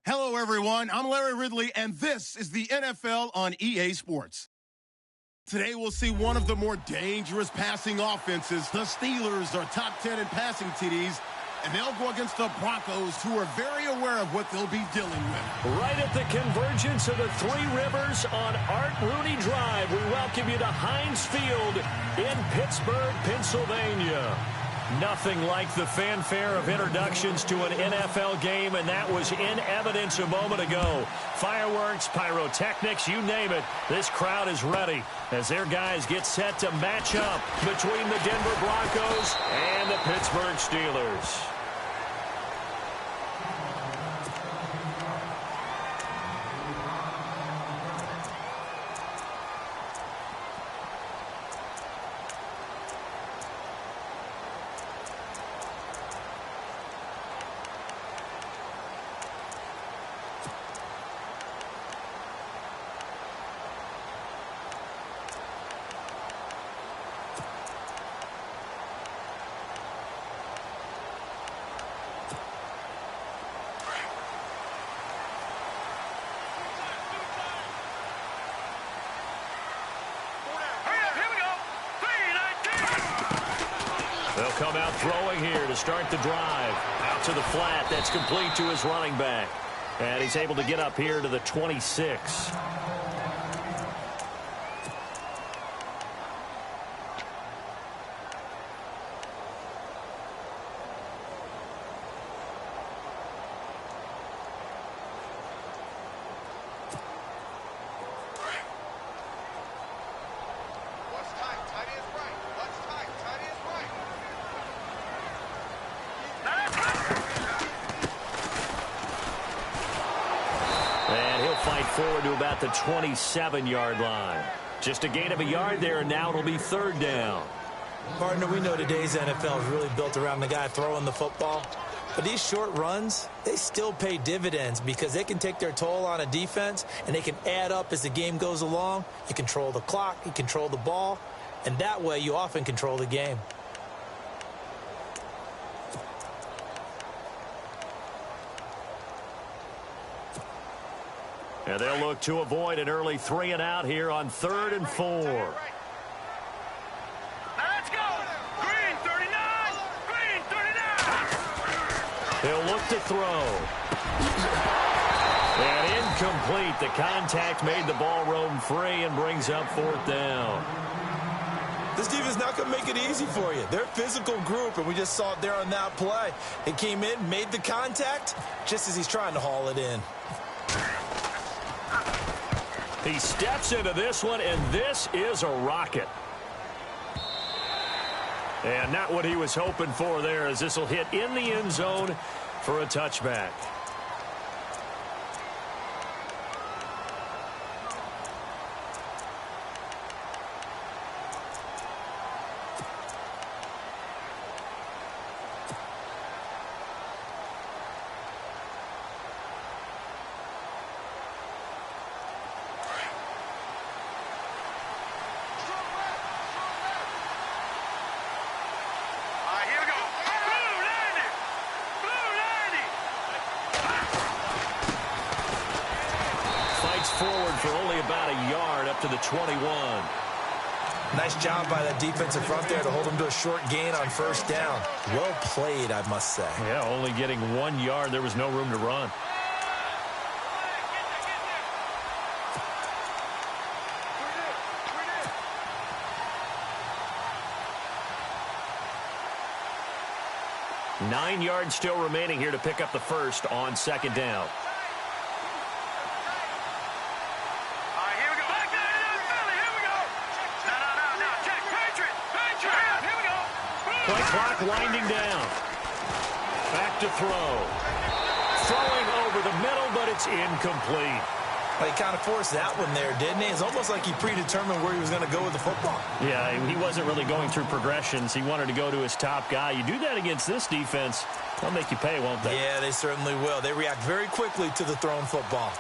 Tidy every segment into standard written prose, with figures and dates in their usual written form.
Hello, everyone. I'm Larry Ridley, and this is the NFL on EA Sports. Today, we'll see one of the more dangerous passing offenses. The Steelers are top 10 in passing TDs, and they'll go against the Broncos, who are very aware of what they'll be dealing with. Right at the convergence of the Three Rivers on Art Rooney Drive, we welcome you to Heinz Field in Pittsburgh, Pennsylvania. Nothing like the fanfare of introductions to an NFL game, and that was in evidence a moment ago. Fireworks, pyrotechnics, you name it. This crowd is ready as their guys get set to match up between the Denver Broncos and the Pittsburgh Steelers. They'll come out throwing here to start the drive. Out to the flat. That's complete to his running back. And he's able to get up here to the 26. Fight forward to about the 27-yard line. Just a gain of a yard there, and now it'll be third down. Partner, we know today's NFL is really built around the guy throwing the football. But these short runs, they still pay dividends because they can take their toll on a defense, and they can add up as the game goes along. You control the clock, you control the ball, and that way you often control the game. And they'll look to avoid an early 3 and out here on 3rd and 4. Let's go! Green 39! Green 39! He'll look to throw. And incomplete. The contact made the ball roam free and brings up 4th down. This defense is not going to make it easy for you. They're a physical group, and we just saw it there on that play. It came in, made the contact, just as he's trying to haul it in. He steps into this one, and this is a rocket. And not what he was hoping for there, as this will hit in the end zone for a touchback. Forward for only about a yard up to the 21. Nice job by that defensive front there to hold him to a short gain on 1st down. Well played, I must say. Yeah, only getting 1 yard. There was no room to run. Nine yards still remaining here to pick up the first on 2nd down. Play clock winding down. Back to throw. Throwing over the middle, but it's incomplete. Well, he kind of forced that one there, didn't he? It's almost like he predetermined where he was going to go with the football. Yeah, he wasn't really going through progressions. He wanted to go to his top guy. You do that against this defense, they'll make you pay, won't they? Yeah, they certainly will. They react very quickly to the thrown football.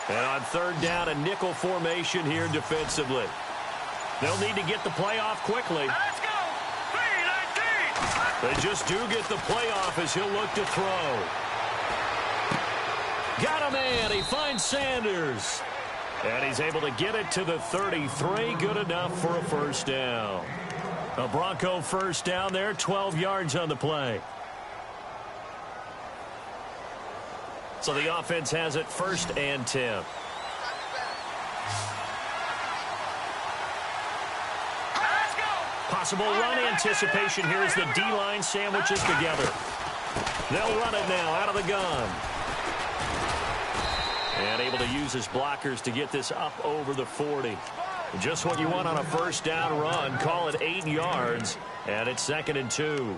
And on third down, a nickel formation here defensively. They'll need to get the play off quickly. Let's go. 3-19. They just do get the play off as he'll look to throw. Got a man. He finds Sanders. And he's able to get it to the 33. Good enough for a first down. A Bronco first down there, 12 yards on the play. So the offense has it 1st and 10. Possible run anticipation here as the D-line sandwiches together. They'll run it now out of the gun. And able to use his blockers to get this up over the 40. Just what you want on a first down run. Call it 8 yards. And it's 2nd and 2.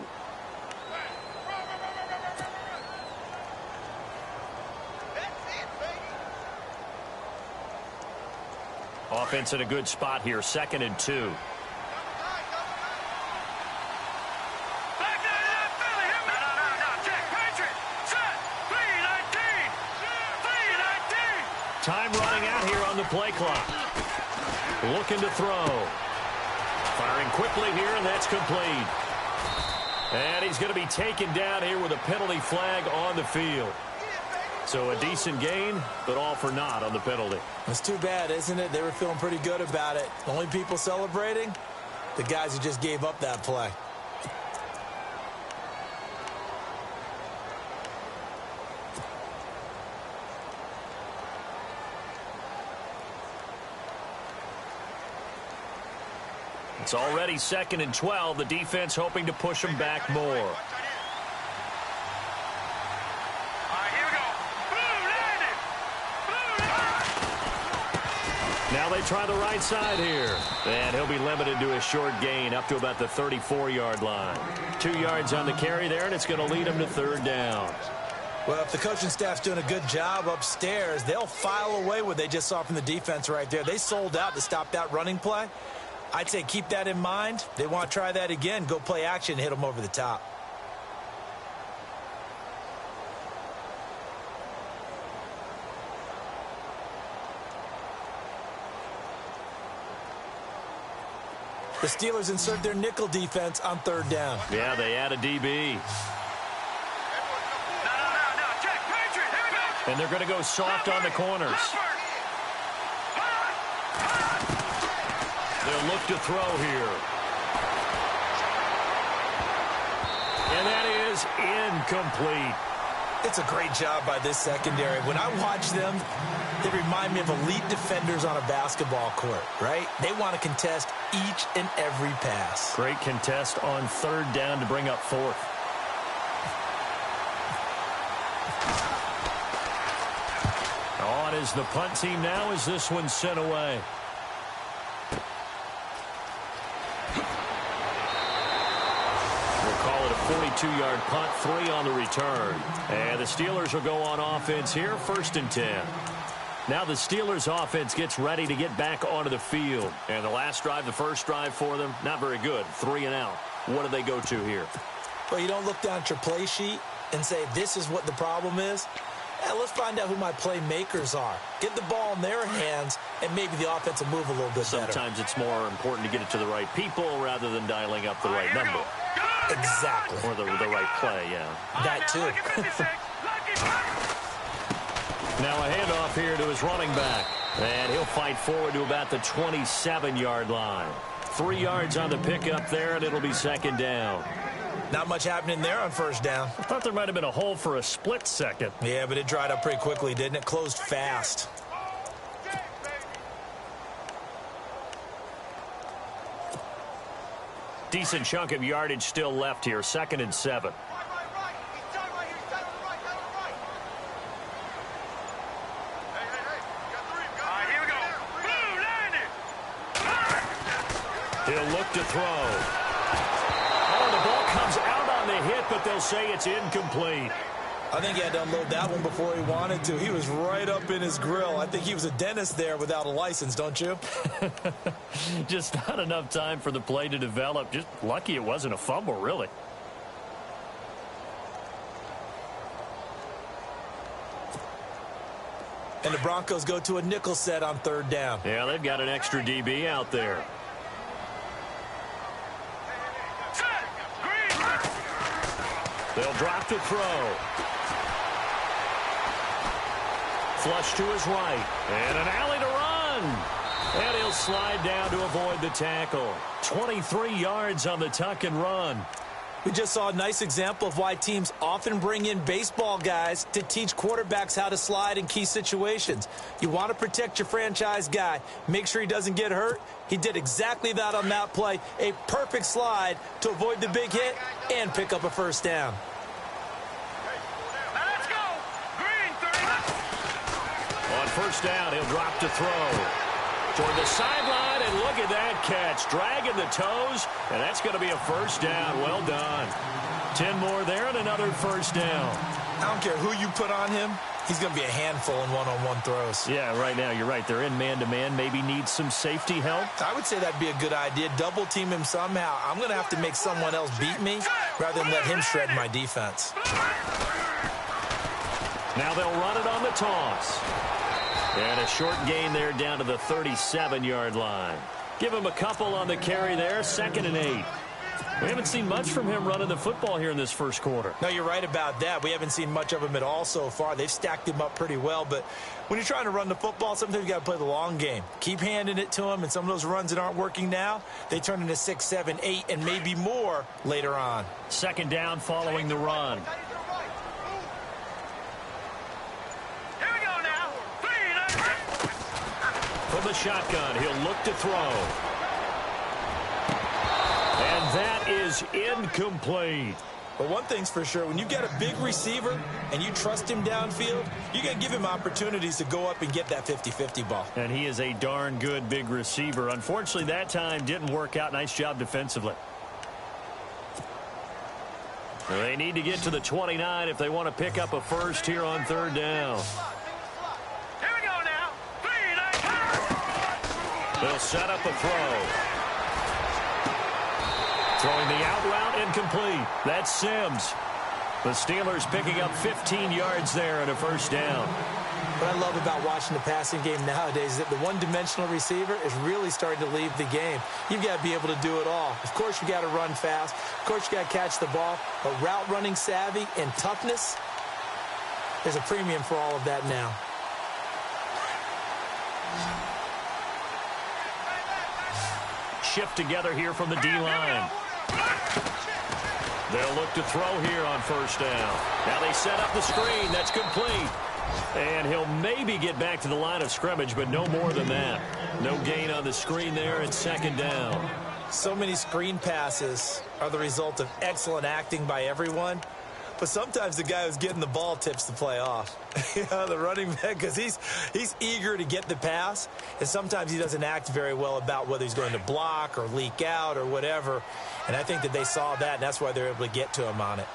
Offense in a good spot here. 2nd and 2. Time running out here on the play clock. Looking to throw. Firing quickly here, and that's complete. And he's going to be taken down here with a penalty flag on the field. So a decent gain, but all for naught on the penalty. It's too bad, isn't it? They were feeling pretty good about it. The only people celebrating, the guys who just gave up that play. It's already 2nd and 12. The defense hoping to push them back more. Now they try the right side here. And he'll be limited to a short gain up to about the 34-yard line. 2 yards on the carry there, and it's going to lead him to 3rd down. Well, if the coaching staff's doing a good job upstairs, they'll file away what they just saw from the defense right there. They sold out to stop that running play. I'd say keep that in mind. They want to try that again. Go play action, hit them over the top. The Steelers insert their nickel defense on 3rd down. Yeah, they add a DB. And they're going to go soft on the corners. They'll look to throw here. And that is incomplete. It's a great job by this secondary. When I watch them, they remind me of elite defenders on a basketball court, right? They want to contest each and every pass. Great contest on 3rd down to bring up 4th. On is the punt team now as this one's sent away. We'll call it a 42-yard punt, 3 on the return. And the Steelers will go on offense here, 1st and 10. Now the Steelers offense gets ready to get back onto the field. And the last drive, the first drive for them, not very good. 3 and out. What do they go to here? Well, you don't look down at your play sheet and say, this is what the problem is. Let's find out who my playmakers are. Get the ball in their hands, and maybe the offense will move a little bit better. Sometimes it's more important to get it to the right people rather than dialing up the right number. Exactly. Or the right play, yeah. That too. Now a handoff here to his running back. And he'll fight forward to about the 27-yard line. 3 yards on the pickup there, and it'll be 2nd down. Not much happening there on 1st down. I thought there might have been a hole for a split second. Yeah, but it dried up pretty quickly, didn't it? Closed fast. Decent chunk of yardage still left here. 2nd and 7. He'll look to throw. Oh, the ball comes out on the hit, but they'll say it's incomplete. I think he had to unload that one before he wanted to. He was right up in his grill. I think he was a dentist there without a license, don't you? Just not enough time for the play to develop. Just lucky it wasn't a fumble, really. And the Broncos go to a nickel set on 3rd down. Yeah, they've got an extra DB out there. They'll drop to throw. Flush to his right. And an alley to run. And he'll slide down to avoid the tackle. 23 yards on the tuck and run. We just saw a nice example of why teams often bring in baseball guys to teach quarterbacks how to slide in key situations. You want to protect your franchise guy. Make sure he doesn't get hurt. He did exactly that on that play. A perfect slide to avoid the big hit and pick up a 1st down. Now let's go. Green, 30. On 1st down, he'll drop to throw. Toward the sideline, and look at that catch. Dragging the toes, and that's going to be a 1st down. Well done. 10 more there and another 1st down. I don't care who you put on him. He's going to be a handful in one-on-one throws. Yeah, right now, you're right. They're in man-to-man. Maybe need some safety help. I would say that'd be a good idea. Double team him somehow. I'm going to have to make someone else beat me rather than let him shred my defense. Now they'll run it on the toss. And a short gain there down to the 37-yard line. Give him a couple on the carry there. 2nd and 8. We haven't seen much from him running the football here in this 1st quarter. No, you're right about that. We haven't seen much of him at all so far. They've stacked him up pretty well. But when you're trying to run the football, sometimes you got to play the long game. Keep handing it to him. And some of those runs that aren't working now, they turn into 6, 7, 8, and maybe more later on. 2nd down following the run. From the shotgun, he'll look to throw. And that is incomplete. But one thing's for sure, when you've got a big receiver and you trust him downfield, you got to give him opportunities to go up and get that 50-50 ball. And he is a darn good big receiver. Unfortunately, that time didn't work out. Nice job defensively. They need to get to the 29 if they want to pick up a 1st here on 3rd down. They'll set up a throw. Throwing the out route incomplete. That's Sims. The Steelers picking up 15 yards there and a 1st down. What I love about watching the passing game nowadays is that the one-dimensional receiver is really starting to leave the game. You've got to be able to do it all. Of course, you got to run fast. Of course, you got to catch the ball. But route running savvy and toughness, there's a premium for all of that now. Shift together here from the D-line. They'll look to throw here on 1st down. Now they set up the screen. That's complete. And he'll maybe get back to the line of scrimmage, but no more than that. No gain on the screen there at 2nd down. So many screen passes are the result of excellent acting by everyone. But sometimes the guy who's getting the ball tips the play off. You know, the running back, because he's eager to get the pass, and sometimes he doesn't act very well about whether he's going to block or leak out or whatever. And I think that they saw that, and that's why they're able to get to him on it.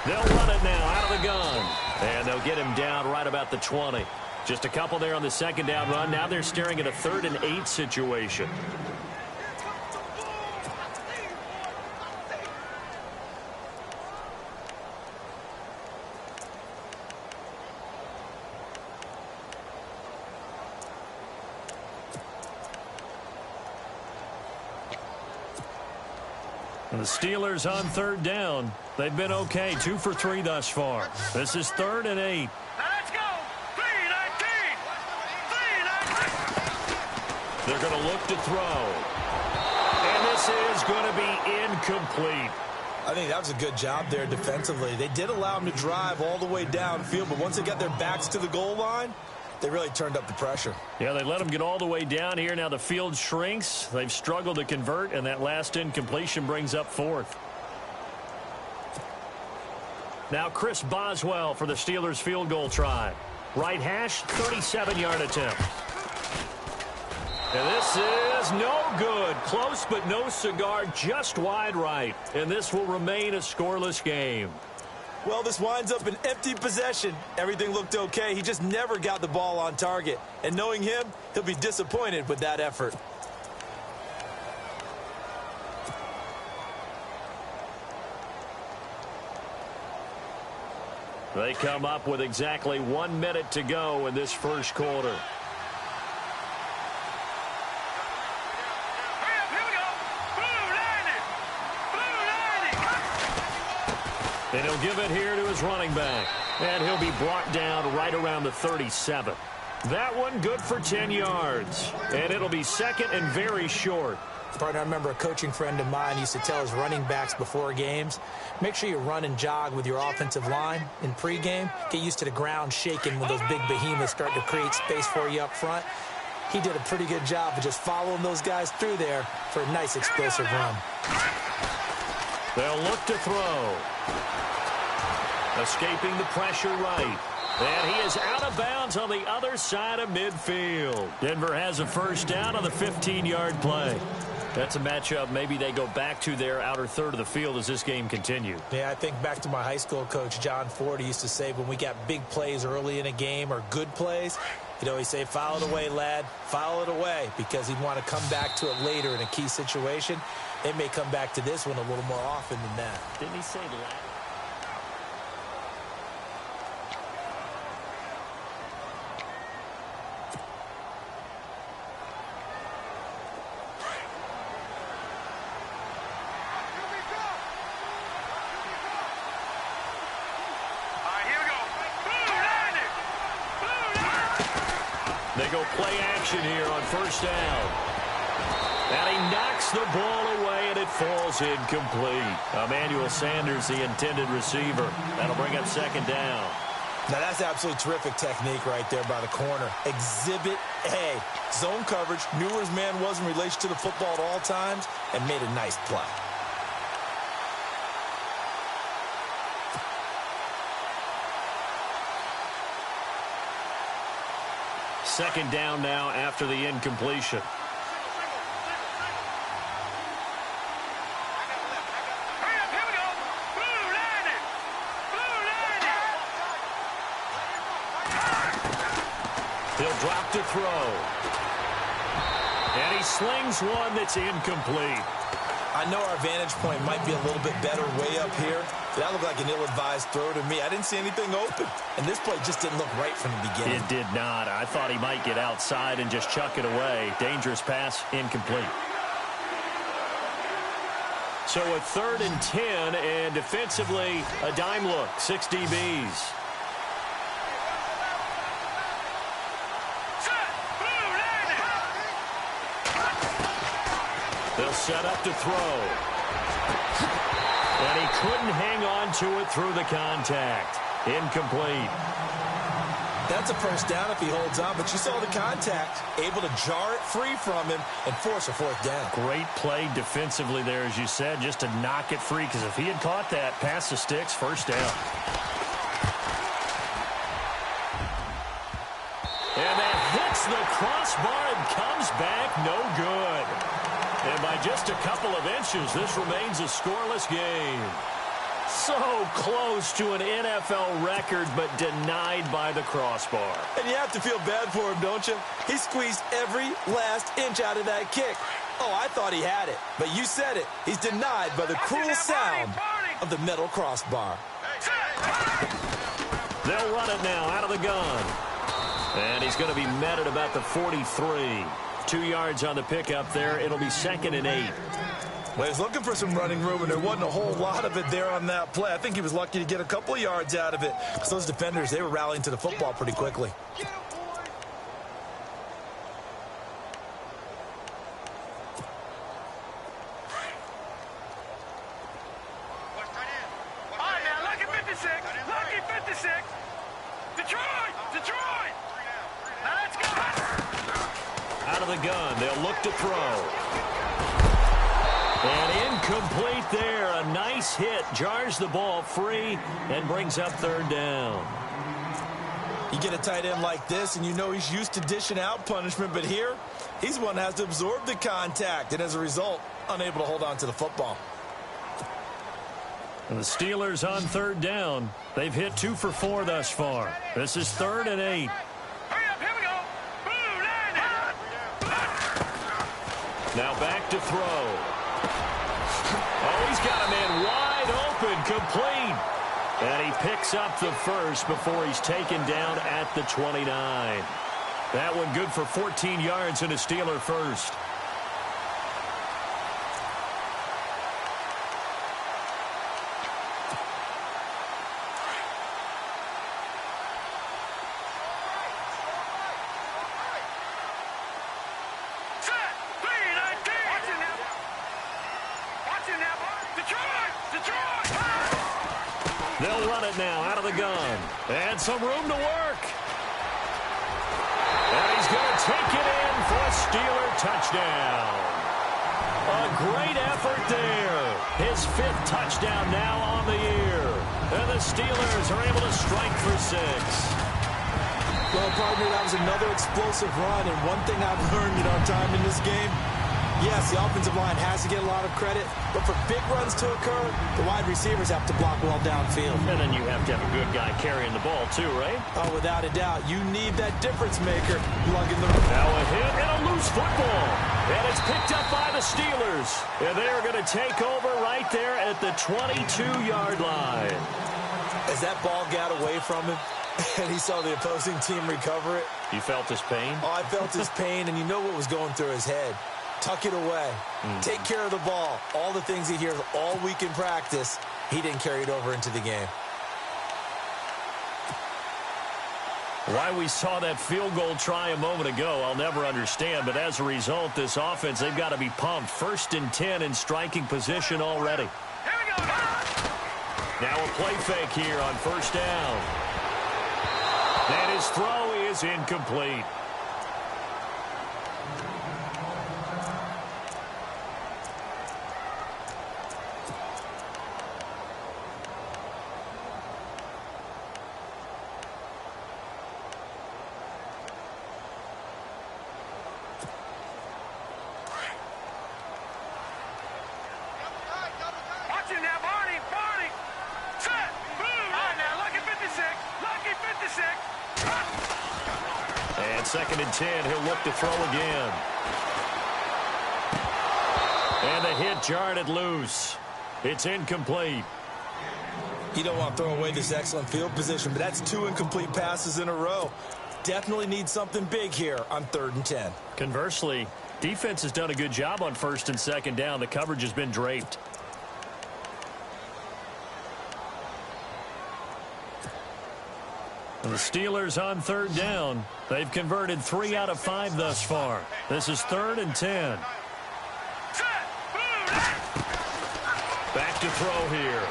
They'll run it now out of the gun. And they'll get him down right about the 20. Just a couple there on the 2nd down run. Now they're staring at a 3rd and 8 situation. And the Steelers on 3rd down. They've been okay. 2 for 3 thus far. This is 3rd and 8. Now let's go. 3-19. 3-19. They're going to look to throw. And this is going to be incomplete. I think that was a good job there defensively. They did allow them to drive all the way downfield, but once they got their backs to the goal line, they really turned up the pressure. Yeah, they let them get all the way down here. Now the field shrinks. They've struggled to convert, and that last incompletion brings up 4th. Now Chris Boswell for the Steelers field goal try. Right hash, 37-yard attempt. And this is no good. Close, but no cigar, just wide right. And this will remain a scoreless game. Well, this winds up an empty possession. Everything looked okay. He just never got the ball on target. And knowing him, he'll be disappointed with that effort. They come up with exactly 1 minute to go in this first quarter. And he'll give it here to his running back. And he'll be brought down right around the 37. That one good for 10 yards. And it'll be second and very short. Partner, I remember a coaching friend of mine used to tell his running backs before games, make sure you run and jog with your offensive line in pregame. Get used to the ground shaking when those big behemoths start to create space for you up front. He did a pretty good job of just following those guys through there for a nice explosive run. They'll look to throw. Escaping the pressure right. And he is out of bounds on the other side of midfield. Denver has a first down on the 15-yard play. That's a matchup maybe they go back to their outer third of the field as this game continues. Yeah, I think back to my high school coach, John Ford. He used to say when we got big plays early in a game or good plays, he'd always say, foul it away, lad, foul it away, because he'd want to come back to it later in a key situation. They may come back to this one a little more often than that. Didn't he say lad? They go play action here on first down. And he knocks the ball away, and it falls incomplete. Emmanuel Sanders, the intended receiver. That'll bring up second down. Now, that's absolutely terrific technique right there by the corner. Exhibit A. Zone coverage, knew where his man was in relation to the football at all times, and made a nice play. Second down now after the incompletion. He'll drop to throw. And he slings one that's incomplete. I know our vantage point might be a little bit better way up here, but that looked like an ill-advised throw to me. I didn't see anything open, and this play just didn't look right from the beginning. It did not. I thought he might get outside and just chuck it away. Dangerous pass, incomplete. So a 3rd and 10, and defensively, a dime look, 6 DBs. They'll set up to throw. And he couldn't hang on to it through the contact. Incomplete. That's a first down if he holds on, but you saw the contact. Able to jar it free from him and force a 4th down. Great play defensively there, as you said, just to knock it free, because if he had caught that, past the sticks, first down. And that hits the crossbar and comes back no good. And by just a couple of inches, this remains a scoreless game. So close to an NFL record, but denied by the crossbar. And you have to feel bad for him, don't you? He squeezed every last inch out of that kick. Oh, I thought he had it. But you said it. He's denied by the cruel sound of the metal crossbar. They'll run it now out of the gun. And he's going to be met at about the 43. 2 yards on the pickup there. It'll be 2nd and 8. Well, he's looking for some running room, and there wasn't a whole lot of it there on that play. I think he was lucky to get a couple of yards out of it, because those defenders, they were rallying to the football pretty quickly. All right, now, lucky 56. Lucky 56. Detroit! Detroit! Now, let's go. Out of the gun, they'll look to throw. And incomplete there. A nice hit. Jars the ball free and brings up 3rd down. You get a tight end like this, and you know he's used to dishing out punishment, but here, he's one that has to absorb the contact, and as a result, unable to hold on to the football. And the Steelers on 3rd down. They've hit 2 for 4 thus far. This is 3rd and 8. Hurry up, here we go. Blue line. Now back to throw. Oh, he's got a man wide open, complete. And he picks up the first before he's taken down at the 29. That one good for 14 yards and a Steeler first. They'll run it now out of the gun. And some room to work. And he's going to take it in for a Steeler touchdown. A great effort there. His 5th touchdown now on the year. And the Steelers are able to strike for 6. Well, partner, that was another explosive run. And one thing I've learned in our time in this game, yes, the offensive line has to get a lot of credit, but for big runs to occur, the wide receivers have to block well downfield. And then you have to have a good guy carrying the ball too, right? Oh, without a doubt. You need that difference maker lugging the room. Now a hit and a loose football. And it's picked up by the Steelers. And they are going to take over right there at the 22-yard line. As that ball got away from him, and he saw the opposing team recover it. You felt his pain? Oh, I felt his pain, and you know what was going through his head. Tuck it away. Take care of the ball. All the things he hears all week in practice, he didn't carry it over into the game. Why we saw that field goal try a moment ago, I'll never understand. But as a result, this offense, they've got to be pumped. 1st and 10 in striking position already. Here we go. Now a play fake here on 1st down. And his throw is incomplete. And 2nd and 10, he'll look to throw again. And the hit jarred it loose. It's incomplete. You don't want to throw away this excellent field position, but that's 2 incomplete passes in a row. Definitely need something big here on 3rd and 10. Conversely, defense has done a good job on 1st and 2nd down. The coverage has been draped. The Steelers on 3rd down. They've converted 3 out of 5 thus far. This is 3rd and 10. Back to throw here.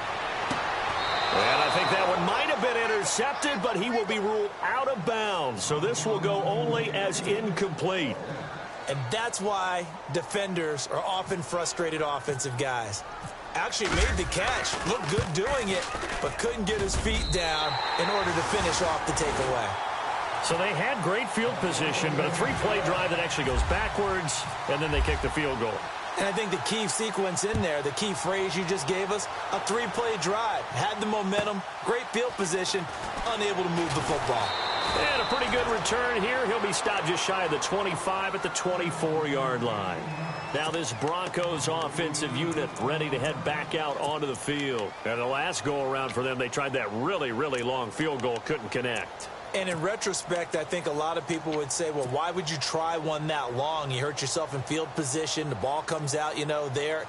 And I think that one might have been intercepted, but he will be ruled out of bounds. So this will go only as incomplete. And that's why defenders are often frustrated offensive guys. Actually made the catch, looked good doing it, but couldn't get his feet down in order to finish off the takeaway. So they had great field position, but a 3-play drive that actually goes backwards, and then they kick the field goal. And I think the key sequence in there, the key phrase you just gave us, a 3-play drive. Had the momentum, great field position, unable to move the football. And a pretty good return here. He'll be stopped just shy of the 25 at the 24-yard line. Now this Broncos offensive unit ready to head back out onto the field. And the last go-around for them, they tried that really, really long field goal, couldn't connect. And in retrospect, I think a lot of people would say, well, why would you try one that long? You hurt yourself in field position. The ball comes out, you know, there.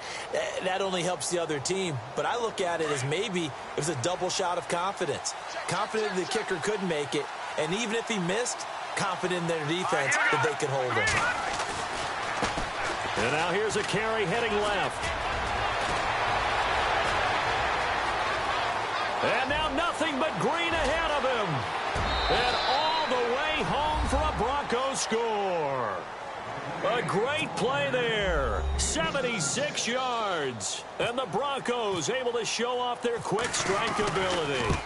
That only helps the other team. But I look at it as maybe it was a double shot of confidence. Confident the kicker could make it. And even if he missed, confident in their defense that they could hold him. And now here's a carry heading left. And now nothing but green ahead of him. And all the way home for a Broncos score. A great play there. 76 yards. And the Broncos able to show off their quick strike ability.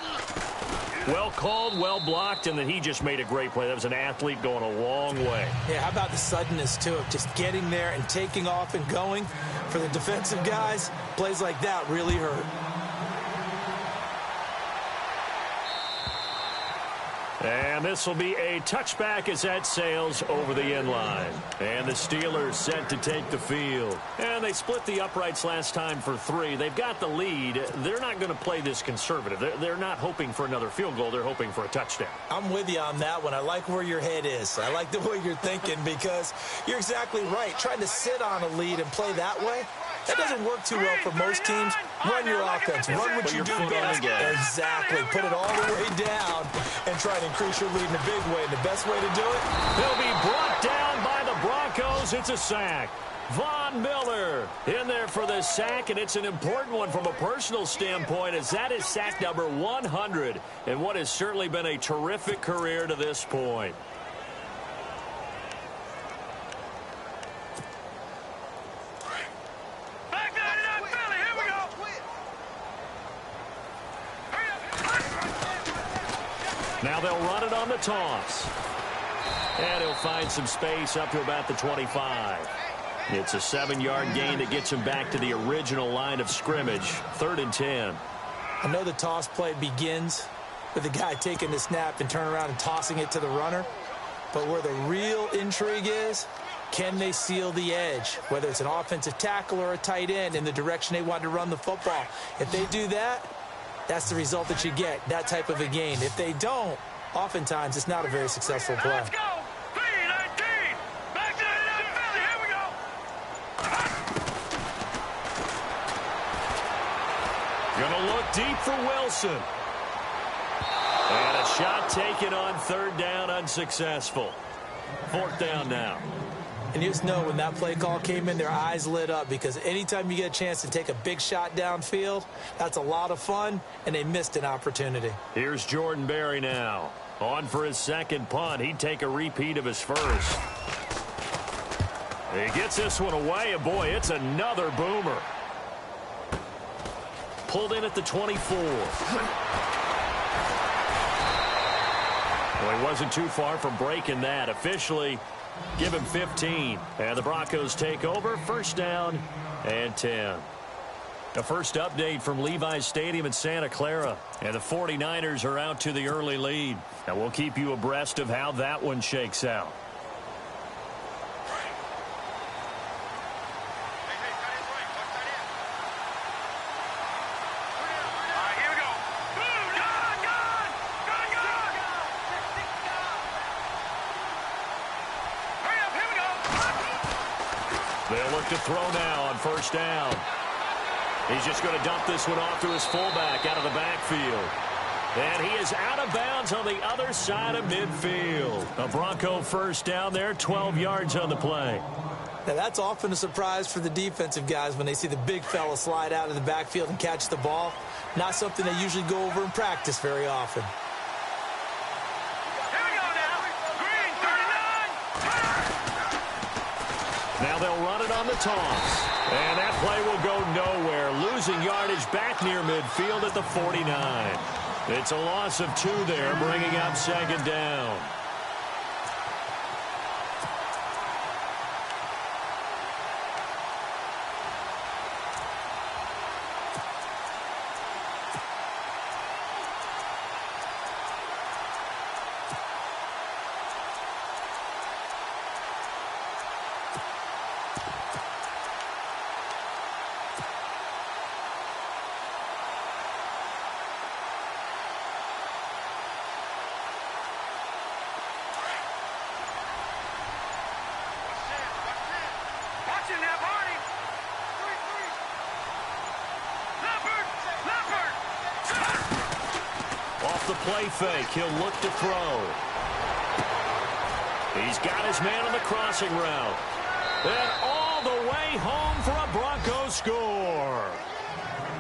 Well called, well blocked, and then he just made a great play. That was an athlete going a long way. Yeah, how about the suddenness, too, of just getting there and taking off and going? For the defensive guys, plays like that really hurt. And this will be a touchback as that sails over the end line. And the Steelers set to take the field. And they split the uprights last time for 3. They've got the lead. They're not going to play this conservative. They're not hoping for another field goal. They're hoping for a touchdown. I'm with you on that one. I like where your head is. I like the way you're thinking because you're exactly right. Trying to sit on a lead and play that way, that doesn't work too well for most teams. Run your offense. Run what you do best. Exactly. Put it all the way down and try to increase your lead in a big way. And the best way to do it? He'll be brought down by the Broncos. It's a sack. Von Miller in there for the sack, and it's an important one from a personal standpoint as that is sack number 100 in what has certainly been a terrific career to this point. Now they'll run it on the toss. And he'll find some space up to about the 25. It's a 7-yard gain that gets him back to the original line of scrimmage. 3rd and 10. I know the toss play begins with the guy taking the snap and turning around and tossing it to the runner. But where the real intrigue is, can they seal the edge? Whether it's an offensive tackle or a tight end in the direction they want to run the football. If they do that, that's the result that you get, that type of a gain. If they don't, oftentimes it's not a very successful play. Let's go. 3-19. Back to the Philly. Here we go. Gonna look deep for Wilson. And a shot taken on 3rd down, unsuccessful. 4th down now. And you just know when that play call came in, their eyes lit up because anytime you get a chance to take a big shot downfield, that's a lot of fun, and they missed an opportunity. Here's Jordan Berry now. On for his 2nd punt. He'd take a repeat of his 1st. He gets this one away, and boy, it's another boomer. Pulled in at the 24. Well, he wasn't too far from breaking that. Officially, give him 15. And the Broncos take over. 1st down and 10. The first update from Levi's Stadium in Santa Clara. And the 49ers are out to the early lead. And we'll keep you abreast of how that one shakes out. They'll look to throw now on 1st down. He's just going to dump this one off to his fullback out of the backfield. And he is out of bounds on the other side of midfield. A Bronco 1st down there, 12 yards on the play. Now, that's often a surprise for the defensive guys when they see the big fella slide out of the backfield and catch the ball. Not something they usually go over in practice very often. Now they'll run it on the toss. And that play will go nowhere. Losing yardage back near midfield at the 49. It's a loss of 2 there, bringing up 2nd down. The play fake. He'll look to throw. He's got his man on the crossing route. And all the way home for a Bronco score.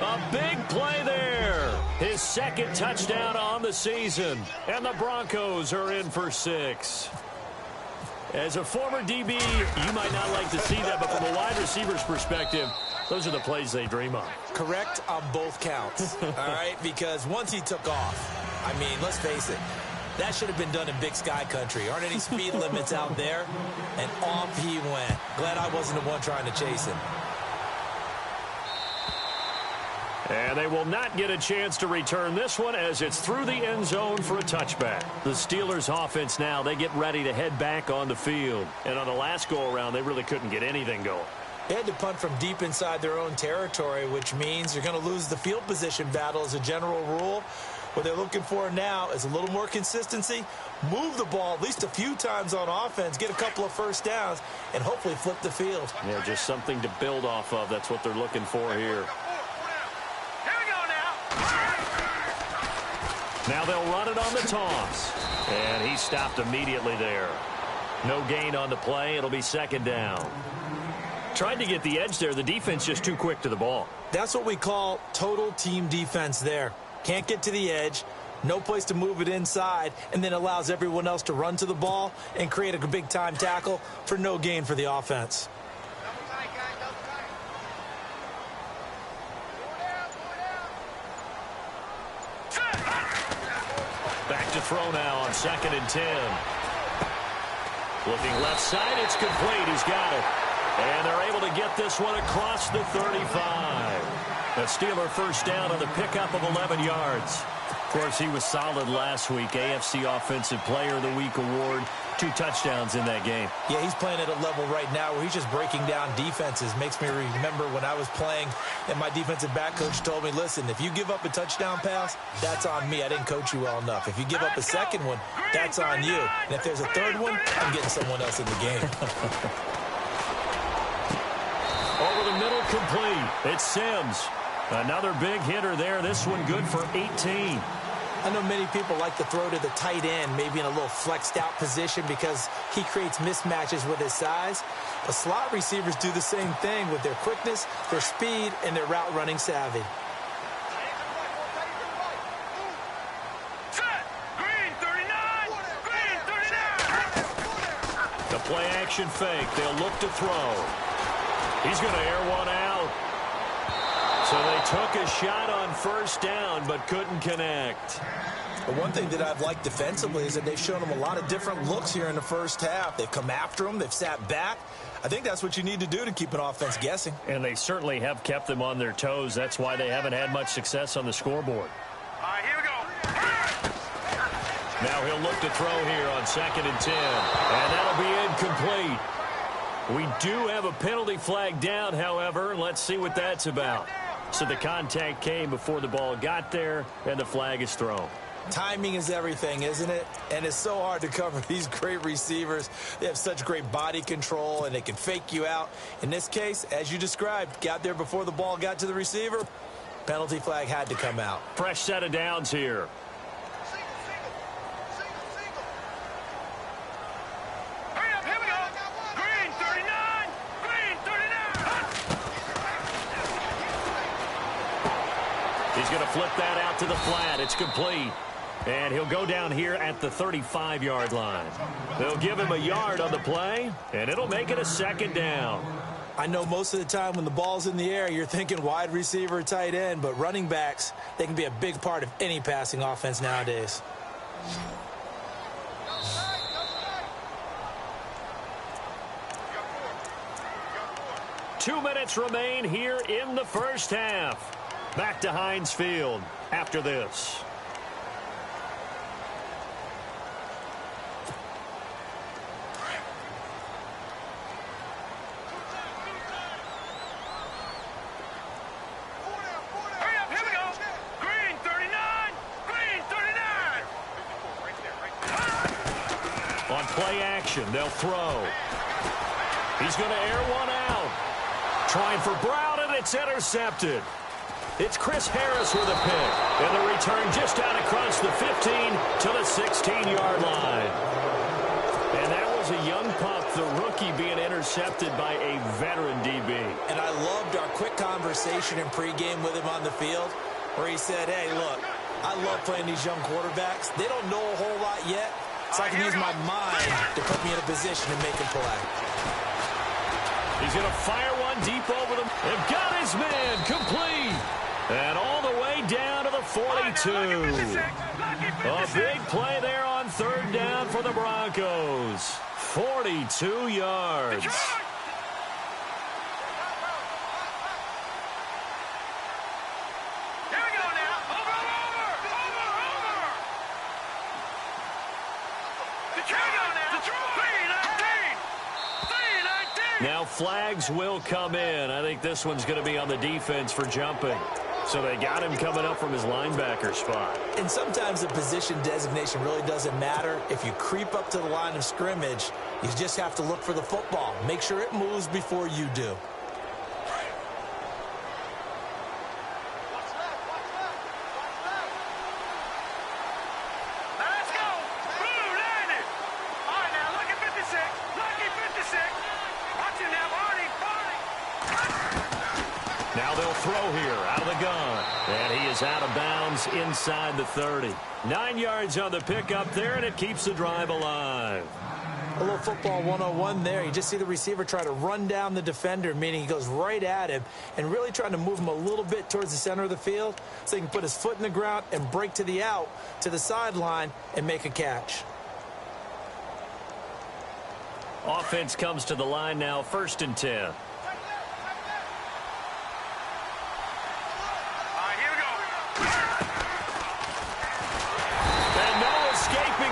A big play there. His 2nd touchdown on the season. And the Broncos are in for 6. As a former DB, you might not like to see that, but from a wide receiver's perspective, those are the plays they dream of. Correct on both counts, all right? Because once he took off, I mean, let's face it, that should have been done in Big Sky country. Aren't any speed limits out there? And off he went. Glad I wasn't the one trying to chase him. And they will not get a chance to return this one as it's through the end zone for a touchback. The Steelers offense now, they get ready to head back on the field. And on the last go-around, they really couldn't get anything going. They had to punt from deep inside their own territory, which means you're going to lose the field position battle as a general rule. What they're looking for now is a little more consistency, move the ball at least a few times on offense, get a couple of first downs, and hopefully flip the field. Yeah, just something to build off of. That's what they're looking for here. Now they'll run it on the toss. And he stopped immediately there. No gain on the play. It'll be second down. Tried to get the edge there. The defense just too quick to the ball. That's what we call total team defense there. Can't get to the edge, no place to move it inside, and then allows everyone else to run to the ball and create a big-time tackle for no gain for the offense. Back to throw now on 2nd and 10. Looking left side, it's complete. He's got it. And they're able to get this one across the 35. A Steeler first down on the pickup of 11 yards. Of course, he was solid last week. AFC Offensive Player of the Week award. 2 touchdowns in that game. Yeah, he's playing at a level right now where he's just breaking down defenses. Makes me remember when I was playing and my defensive back coach told me, listen, if you give up a touchdown pass, that's on me. I didn't coach you well enough. If you give up a second one, that's on you. And if there's a third one, I'm getting someone else in the game. Over the middle, complete. It's Sims. Another big hitter there. This one good for 18. I know many people like to throw to the tight end, maybe in a little flexed out position because he creates mismatches with his size. But slot receivers do the same thing with their quickness, their speed, and their route running savvy. The play action fake. They'll look to throw. He's going to air one out. So they took a shot on first down but couldn't connect. But one thing that I've liked defensively is that they've shown them a lot of different looks here in the first half. They've come after them. They've sat back. I think that's what you need to do to keep an offense guessing. And they certainly have kept them on their toes. That's why they haven't had much success on the scoreboard. All right, here we go. Now he'll look to throw here on 2nd and 10. And that'll be incomplete. We do have a penalty flag down, however. Let's see what that's about. So the contact came before the ball got there, and the flag is thrown. Timing is everything, isn't it? And it's so hard to cover these great receivers. They have such great body control, and they can fake you out. In this case, as you described, got there before the ball got to the receiver. Penalty flag had to come out. Fresh set of downs here. He's going to flip that out to the flat. It's complete. And he'll go down here at the 35-yard line. They'll give him a yard on the play, and it'll make it a second down. I know most of the time when the ball's in the air, you're thinking wide receiver, tight end, but running backs, they can be a big part of any passing offense nowadays. Two minutes remain here in the first half. Back to Heinz Field after this. Hurry up, here we go. Green 39. Green 39. On play action, they'll throw. He's going to air one out. Trying for Brown, and it's intercepted. It's Chris Harris with a pick. And the return just out across the 15 to the 16-yard line. And that was a young pup, the rookie, being intercepted by a veteran DB. And I loved our quick conversation in pregame with him on the field where he said, hey, look, I love playing these young quarterbacks. They don't know a whole lot yet, so I can use my mind to put me in a position to make a play. He's going to fire one deep over them. They've got his man complete. And all the way down to the 42. A big play there on third down for the Broncos. 42 yards. Now flags will come in. I think this one's going to be on the defense for jumping. So they got him coming up from his linebacker spot. And sometimes the position designation really doesn't matter. If you creep up to the line of scrimmage, you just have to look for the football. Make sure it moves before you do. Now they'll throw here out of the gun. And he is out of bounds inside the 30. 9 yards on the pickup there, and it keeps the drive alive. A little football 101 there. You just see the receiver try to run down the defender, meaning he goes right at him and really trying to move him a little bit towards the center of the field so he can put his foot in the ground and break to the out, to the sideline, and make a catch. Offense comes to the line now, 1st and 10.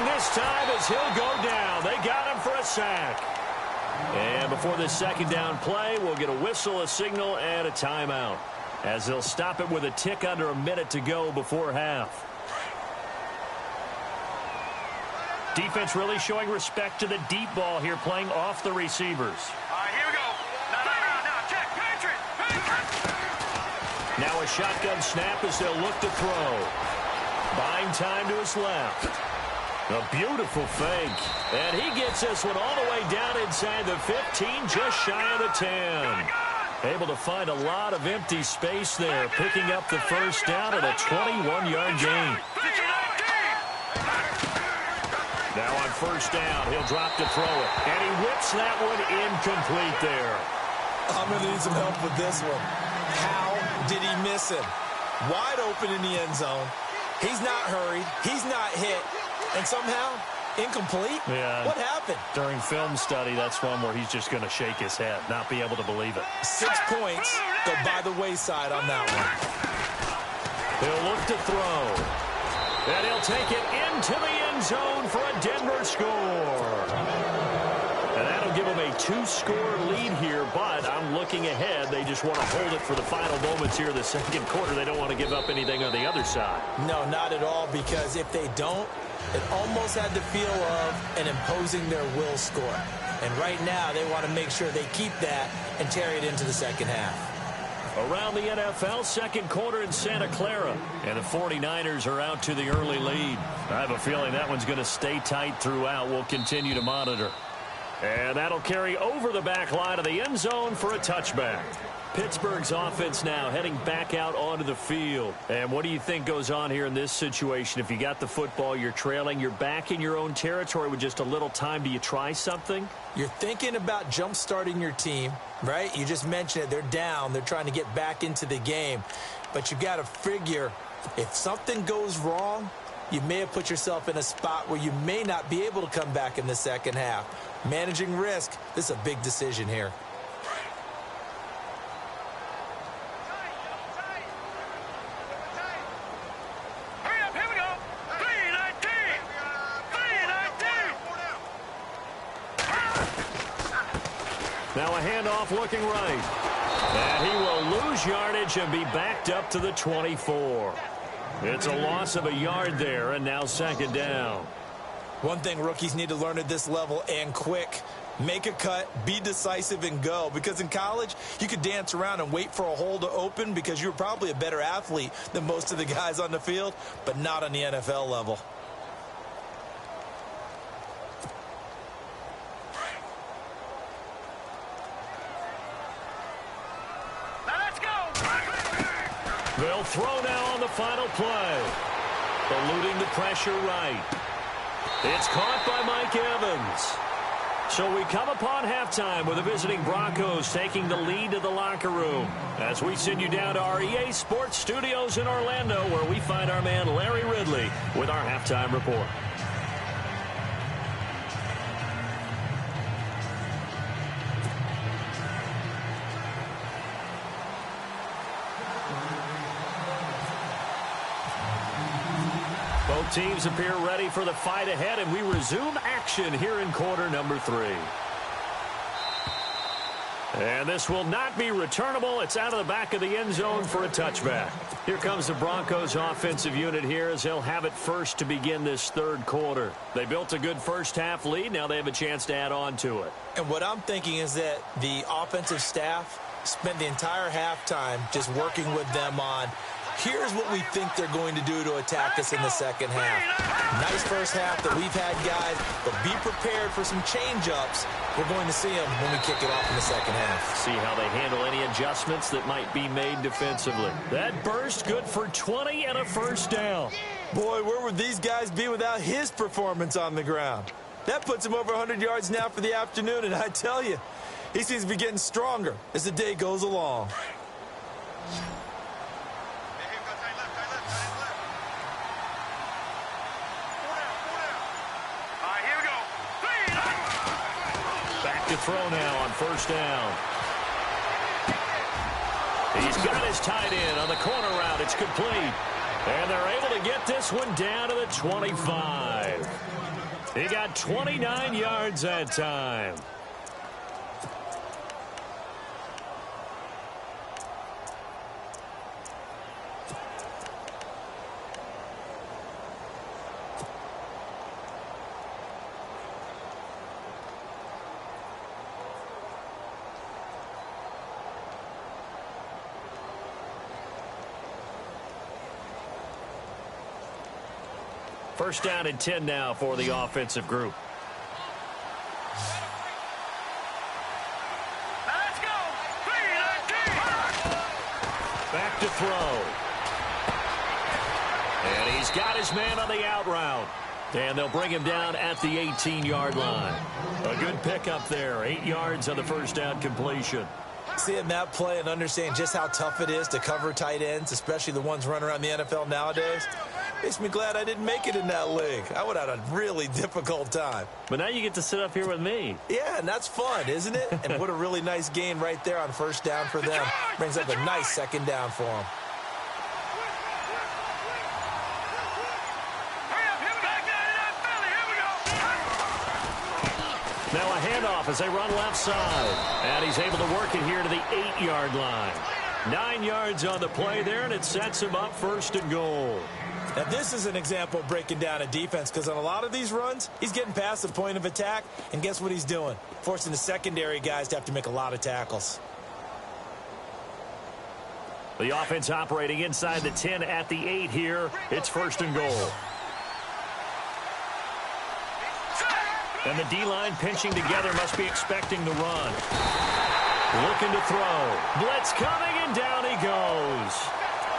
This time as he'll go down. They got him for a sack. And before this second down play, we'll get a whistle, a signal, and a timeout, as they'll stop it with a tick under a minute to go before half. Defense really showing respect to the deep ball here, playing off the receivers. All right, here we go. Now, check. Patriot. Now a shotgun snap as they'll look to throw. Buying time to his left. A beautiful fake. And he gets this one all the way down inside the 15, just shy of the 10. Able to find a lot of empty space there, picking up the first down at a 21-yard gain. Now on first down, he'll drop to throw it. And he whips that one incomplete there. I'm going to need some help with this one. How did he miss him? Wide open in the end zone. He's not hurried. He's not hit. And somehow, incomplete? Yeah. What happened? During film study, that's one where he's just going to shake his head, not be able to believe it. 6 points go by the wayside on that one. He'll look to throw. And he'll take it into the end zone for a Denver score. And that'll give them a 2-score lead here, but I'm looking ahead. They just want to hold it for the final moments here in the second quarter. They don't want to give up anything on the other side. No, not at all, because if they don't, it almost had the feel of an imposing their will score. And right now, they want to make sure they keep that and carry it into the second half. Around the NFL, second quarter in Santa Clara. And the 49ers are out to the early lead. I have a feeling that one's going to stay tight throughout. We'll continue to monitor. And that'll carry over the back line of the end zone for a touchback. Pittsburgh's offense now heading back out onto the field. And what do you think goes on here in this situation? If you got the football, you're trailing, you're back in your own territory with just a little time. Do you try something? You're thinking about jump-starting your team, right? You just mentioned it. They're down. They're trying to get back into the game. But you got to figure, if something goes wrong, you may have put yourself in a spot where you may not be able to come back in the second half. Managing risk, this is a big decision here. Now a handoff looking right. And he will lose yardage and be backed up to the 24. It's a loss of a yard there, and now second down. One thing rookies need to learn at this level, and quick. Make a cut, be decisive, and go. Because in college, you could dance around and wait for a hole to open because you're probably a better athlete than most of the guys on the field, but not on the NFL level. They'll throw now on the final play. Eluding the pressure right. It's caught by Mike Evans. So we come upon halftime with the visiting Broncos taking the lead to the locker room. As we send you down to our EA Sports Studios in Orlando, where we find our man Larry Ridley with our halftime report. Both teams appear ready for the fight ahead, and we resume action here in quarter number 3. And this will not be returnable. It's out of the back of the end zone for a touchback. Here comes the Broncos offensive unit here as they'll have it first to begin this third quarter. They built a good first-half lead. Now they have a chance to add on to it. And what I'm thinking is that the offensive staff spent the entire halftime just working with them on, here's what we think they're going to do to attack us in the second half. Nice first half that we've had, guys, but be prepared for some change-ups. We're going to see them when we kick it off in the second half. See how they handle any adjustments that might be made defensively. That burst good for 20 and a first down. Boy, where would these guys be without his performance on the ground? That puts him over 100 yards now for the afternoon, and I tell you, he seems to be getting stronger as the day goes along. To throw now on first down. He's got his tight end on the corner route. It's complete. And they're able to get this one down to the 25. He got 29 yards that time. First down and 10 now for the offensive group. Let's go. Back to throw. And he's got his man on the out route. And they'll bring him down at the 18-yard line. A good pickup there. 8 yards on the first down completion. Seeing that play and understanding just how tough it is to cover tight ends, especially the ones running around the NFL nowadays, makes me glad I didn't make it in that league. I would have had a really difficult time. But now you get to sit up here with me. Yeah, and that's fun, isn't it? And what a really nice gain right there on first down for them. Brings up a nice second down for them. Now a handoff as they run left side. And he's able to work it here to the 8-yard line. 9 yards on the play there, and it sets him up first and goal. Now, this is an example of breaking down a defense, because on a lot of these runs, he's getting past the point of attack, and guess what he's doing? Forcing the secondary guys to have to make a lot of tackles. The offense operating inside the 10 at the 8 here. It's first and goal. And the D-line pinching together, must be expecting the run. Looking to throw. Blitz coming, and down he goes.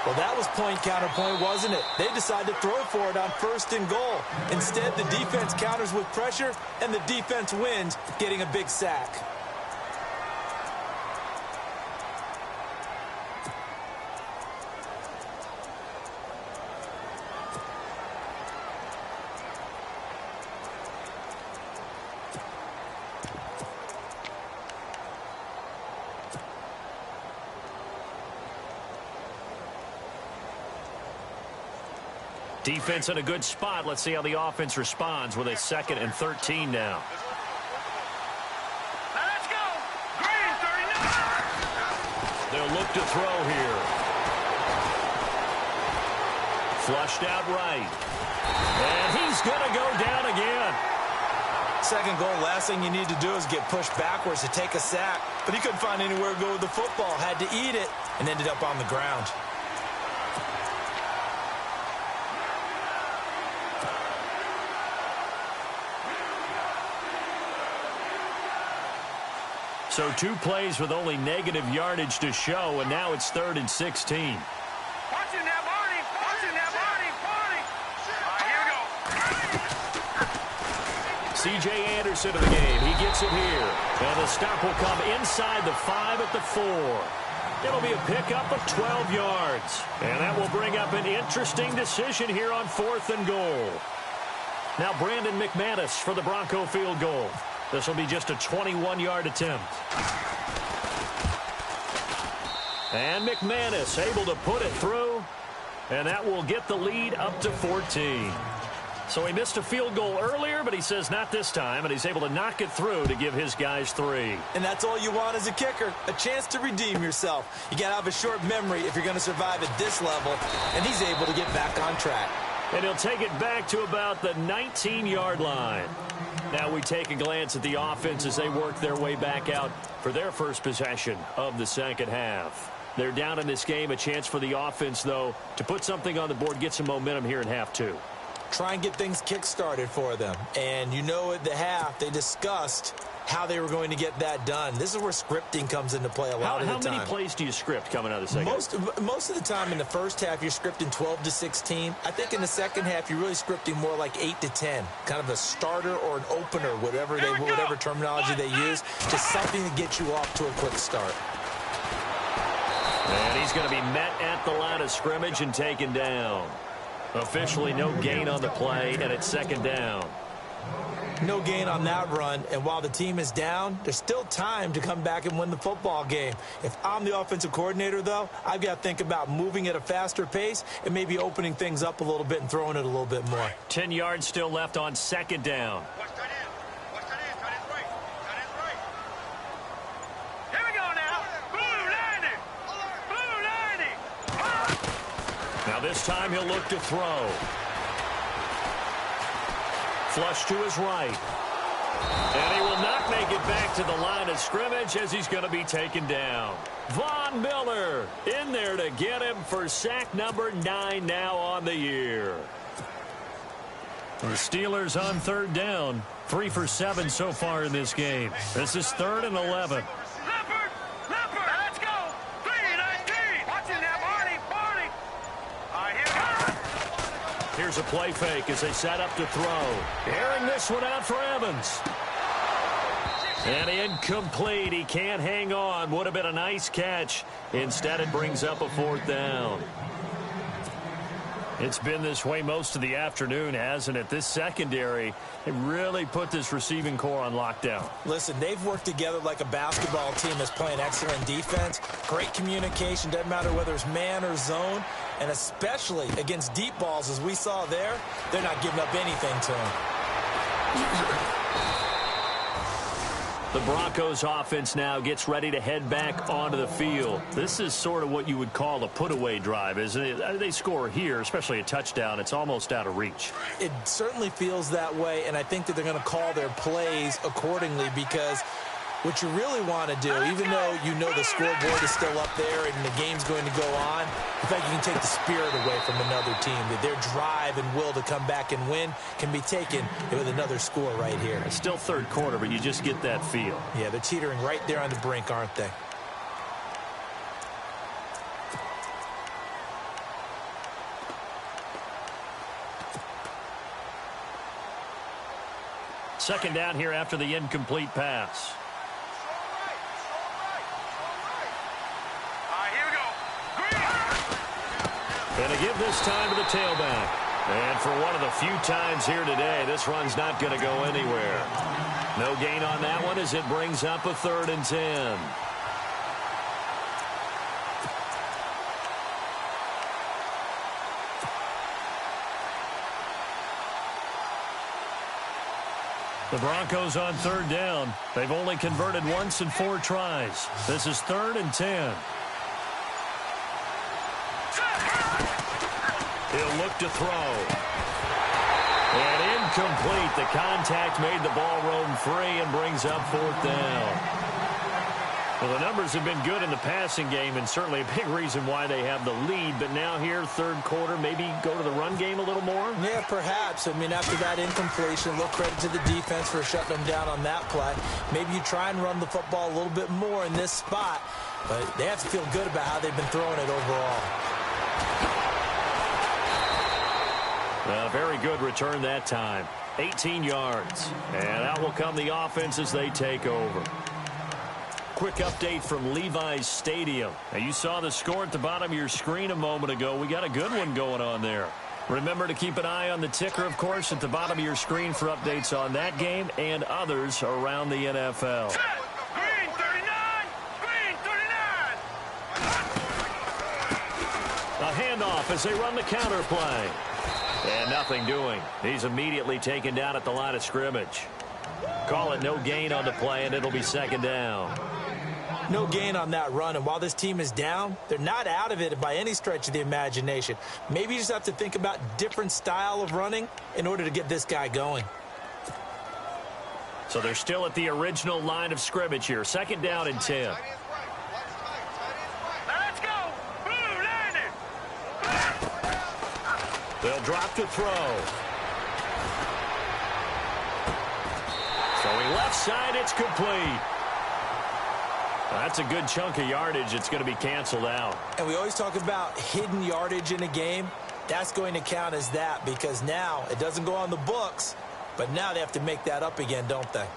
Well, that was point counterpoint, wasn't it? They decided to throw for it on first and goal. Instead, the defense counters with pressure, and the defense wins, getting a big sack. Defense in a good spot. Let's see how the offense responds with a 2nd and 13 now. Let's go. Green 39. They'll look to throw here. Flushed out right. And he's going to go down again. Second goal, last thing you need to do is get pushed backwards to take a sack. But he couldn't find anywhere to go with the football. Had to eat it and ended up on the ground. So 2 plays with only negative yardage to show, and now it's 3rd and 16. Watch it now, Barney. Watch it now, Barney. Barney. All right, here we go. C.J. Anderson of the game. He gets it here. And the stop will come inside the 5 at the 4. It'll be a pickup of 12 yards. And that will bring up an interesting decision here on 4th and goal. Now Brandon McManus for the Bronco field goal. This will be just a 21-yard attempt. And McManus able to put it through. And that will get the lead up to 14. So he missed a field goal earlier, but he says not this time, and he's able to knock it through to give his guys 3. And that's all you want as a kicker, a chance to redeem yourself. You got to have a short memory if you're going to survive at this level, and he's able to get back on track. And he'll take it back to about the 19-yard line. Now we take a glance at the offense as they work their way back out for their first possession of the second half. They're down in this game, a chance for the offense, though, to put something on the board, get some momentum here in half 2. Try and get things kick-started for them. And you know at the half, they discussed how they were going to get that done. This is where scripting comes into play a lot of the time. How many plays do you script coming out of the second half? Most of the time in the first half, you're scripting 12 to 16. I think in the second half, you're really scripting more like 8 to 10. Kind of a starter or an opener, whatever terminology they use. Just something to get you off to a quick start. And he's going to be met at the line of scrimmage and taken down. Officially no gain on the play, and it's second down. No gain on that run, and while the team is down, there's still time to come back and win the football game. If I'm the offensive coordinator, though, I've got to think about moving at a faster pace and maybe opening things up a little bit and throwing it a little bit more. 10 yards still left on second down. Here we go now. Blue 90. Blue 90. Now this time he'll look to throw. Flush to his right. And he will not make it back to the line of scrimmage as he's going to be taken down. Von Miller in there to get him for sack number 9 now on the year. The Steelers on third down. 3 for 7 so far in this game. This is 3rd and 11. Leopard. Let's go. 3-19. Watching that, Barney. All right, here we go. Here's a play fake as they set up to throw. Airing this one out for Evans. And incomplete. He can't hang on. Would have been a nice catch. Instead, it brings up a 4th down. It's been this way most of the afternoon, hasn't it? This secondary, they really put this receiving core on lockdown. Listen, they've worked together like a basketball team that's playing excellent defense. Great communication, doesn't matter whether it's man or zone. And especially against deep balls, as we saw there, they're not giving up anything to them. The Broncos offense now gets ready to head back onto the field. This is sort of what you would call a put-away drive, isn't it? They score here, especially a touchdown. It's almost out of reach. It certainly feels that way, and I think that they're going to call their plays accordingly because what you really want to do, even though you know the scoreboard is still up there and the game's going to go on, in fact, you can take the spirit away from another team. That their drive and will to come back and win can be taken with another score right here. It's still third quarter, but you just get that feel. Yeah, they're teetering right there on the brink, aren't they? Second down here after the incomplete pass. And to give this time to the tailback. And for one of the few times here today, this run's not going to go anywhere. No gain on that one as it brings up a 3rd and 10. The Broncos on third down. They've only converted once in 4 tries. This is 3rd and 10. He'll look to throw. And incomplete. The contact made the ball roam free and brings up 4th down. Well, the numbers have been good in the passing game and certainly a big reason why they have the lead. But now here, third quarter, maybe go to the run game a little more? Yeah, perhaps. I mean, after that incompletion, a little credit to the defense for shutting them down on that play. Maybe you try and run the football a little bit more in this spot. But they have to feel good about how they've been throwing it overall. A very good return that time. 18 yards. And out will come the offense as they take over. Quick update from Levi's Stadium. Now, you saw the score at the bottom of your screen a moment ago. We got a good one going on there. Remember to keep an eye on the ticker, of course, at the bottom of your screen for updates on that game and others around the NFL. Green 39. Green 39. A handoff as they run the counter play. And nothing doing. He's immediately taken down at the line of scrimmage. Call it no gain on the play, and it'll be second down. No gain on that run, and while this team is down, they're not out of it by any stretch of the imagination. Maybe you just have to think about different style of running in order to get this guy going. So they're still at the original line of scrimmage here. Second down and 10. Let's go. Blue landing. They'll drop to throw. Throwing left side, it's complete. That's a good chunk of yardage. It's going to be canceled out. And we always talk about hidden yardage in a game. That's going to count as that because now it doesn't go on the books, but now they have to make that up again, don't they?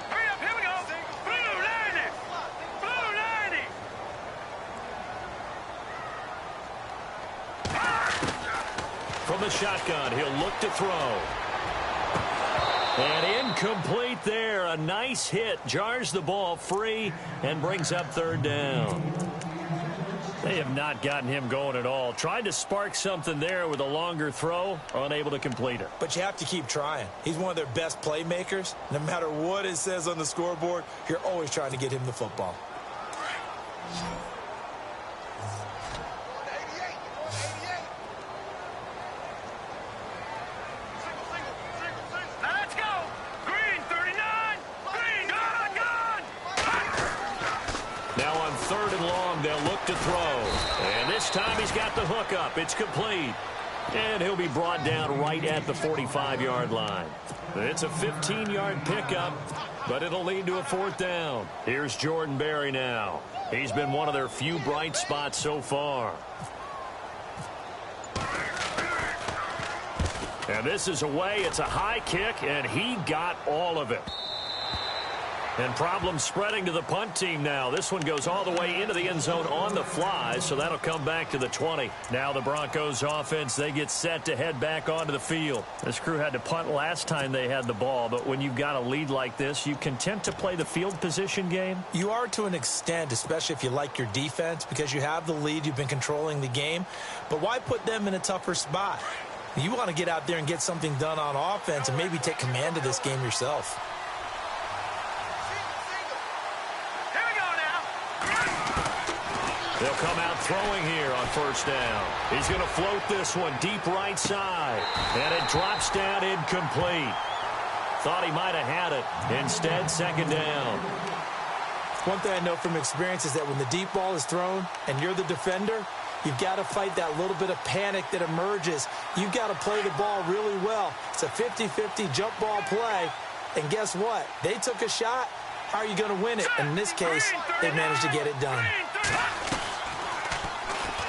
Hurry up, here we go. Blue landing. Blue landing. From the shotgun, he'll look to throw. And incomplete there. A nice hit. Jars the ball free and brings up third down. They have not gotten him going at all. Tried to spark something there with a longer throw. Unable to complete it. But you have to keep trying. He's one of their best playmakers. No matter what it says on the scoreboard, you're always trying to get him the football. Let's go. Green 39. Green, gone. Now on third and long, they'll look to throw. And this time he's got the hook up. It's complete. And he'll be brought down right at the 45-yard line. It's a 15-yard pickup, but it'll lead to a fourth down. Here's Jordan Berry now. He's been one of their few bright spots so far. And this is away. It's a high kick, and he got all of it. And problems spreading to the punt team now. This one goes all the way into the end zone on the fly, so that'll come back to the 20. Now the Broncos offense, they get set to head back onto the field. This crew had to punt last time they had the ball, but when you've got a lead like this, you content to play the field position game? You are to an extent, especially if you like your defense, because you have the lead, you've been controlling the game. But why put them in a tougher spot? You want to get out there and get something done on offense and maybe take command of this game yourself. They'll come out throwing here on first down. He's going to float this one deep right side. And it drops down incomplete. Thought he might have had it. Instead, second down. One thing I know from experience is that when the deep ball is thrown and you're the defender, you've got to fight that little bit of panic that emerges. You've got to play the ball really well. It's a 50-50 jump ball play. And guess what? They took a shot. How are you going to win it? And in this case, they managed to get it done.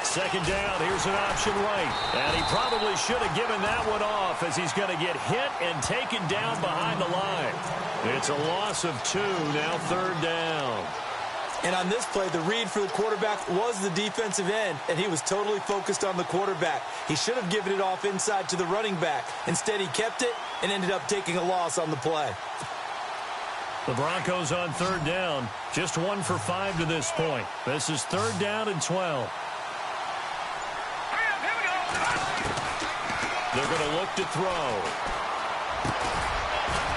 Second down, here's an option right. And he probably should have given that one off as he's going to get hit and taken down behind the line. It's a loss of 2, now third down. And on this play, the read for the quarterback was the defensive end, and he was totally focused on the quarterback. He should have given it off inside to the running back. Instead, he kept it and ended up taking a loss on the play. The Broncos on third down, just 1 for 5 to this point. This is third down and 12. They're going to look to throw.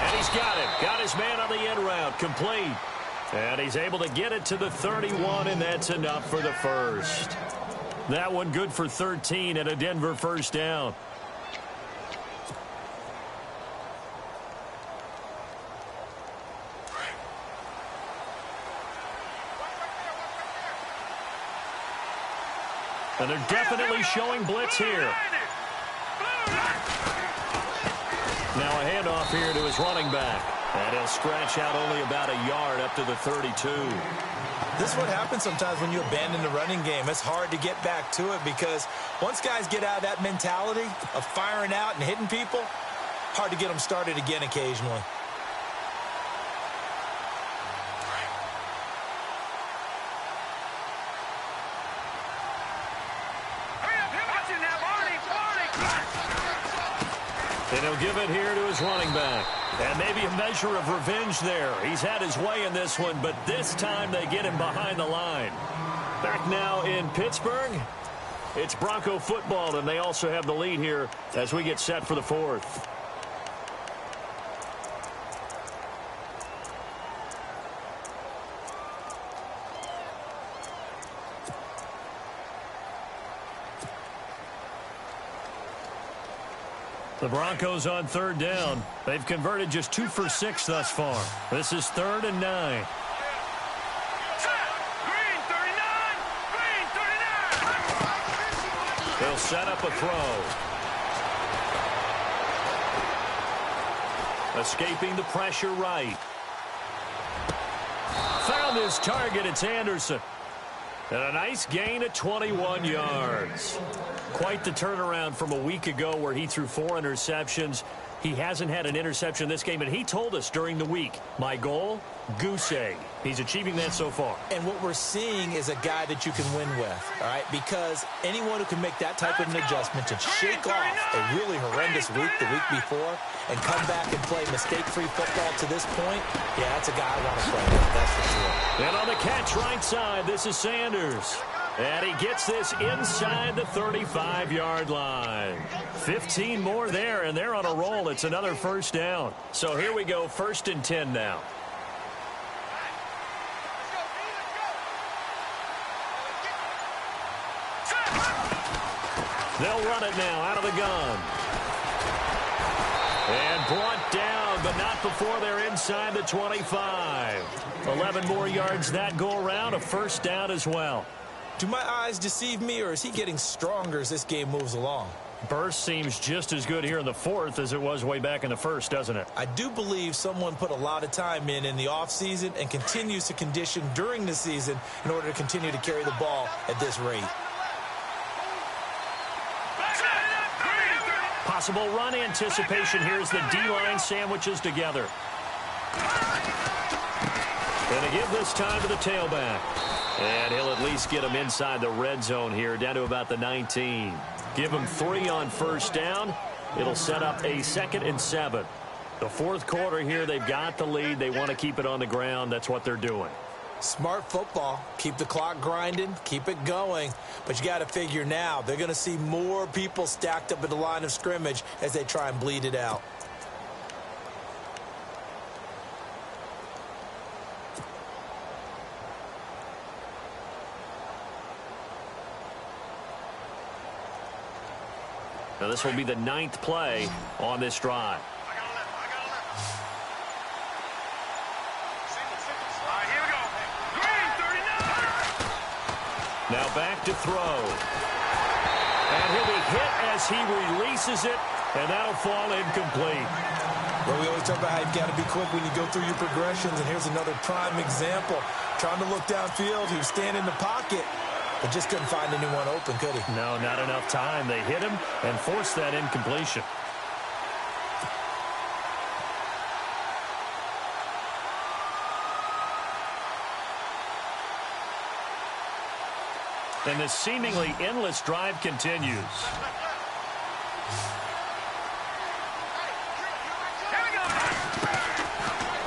And he's got it. Got his man on the end route. Complete. And he's able to get it to the 31, and that's enough for the first. That one good for 13 and a Denver first down. And they're definitely showing blitz here. Now a handoff here to his running back. And he'll scratch out only about a yard up to the 32. This is what happens sometimes when you abandon the running game. It's hard to get back to it because once guys get out of that mentality of firing out and hitting people, hard to get them started again occasionally. And He'll give it here to his running back. And maybe a measure of revenge there. He's had his way in this one, but this time they get him behind the line. Back now in Pittsburgh, it's Bronco football, and they also have the lead here as we get set for the fourth. The Broncos on third down. They've converted just 2 for 6 thus far. This is 3rd and 9. Green 39! Green 39! They'll set up a throw. Escaping the pressure right. Found his target. It's Anderson. And a nice gain of 21 yards. Quite the turnaround from a week ago where he threw 4 interceptions. He hasn't had an interception this game, and he told us during the week, my goal, goose egg. He's achieving that so far. And what we're seeing is a guy that you can win with, all right? Because anyone who can make that type of an adjustment to shake off a really horrendous week the week before and come back and play mistake-free football to this point, yeah, that's a guy I want to play with, that's for sure. And on the catch right side, this is Sanders. And he gets this inside the 35-yard line. 15 more there, and they're on a roll. It's another first down. So here we go, 1st and 10 now. They'll run it now out of the gun. And brought down, but not before they're inside the 25. 11 more yards that go around, a first down as well. Do my eyes deceive me, or is he getting stronger as this game moves along? Burst seems just as good here in the fourth as it was way back in the first, doesn't it? I do believe someone put a lot of time in the offseason and continues to condition during the season in order to continue to carry the ball at this rate. Possible run anticipation here as the D-line sandwiches together. And to give this time to the tailback. And he'll at least get him inside the red zone here, down to about the 19. Give him 3 on first down. It'll set up a 2nd and 7. The fourth quarter here, they've got the lead. They want to keep it on the ground. That's what they're doing. Smart football. Keep the clock grinding. Keep it going. But you got to figure now, they're going to see more people stacked up at the line of scrimmage as they try and bleed it out. Now this will be the 9th play on this drive. Here we go. Green 39! Now back to throw. And he'll be hit as he releases it, and that'll fall incomplete. Well, we always talk about how you've got to be quick when you go through your progressions, and here's another prime example. Trying to look downfield, he was standing in the pocket, but just couldn't find anyone open, could he? No, not enough time. They hit him and forced that incompletion. And this seemingly endless drive continues.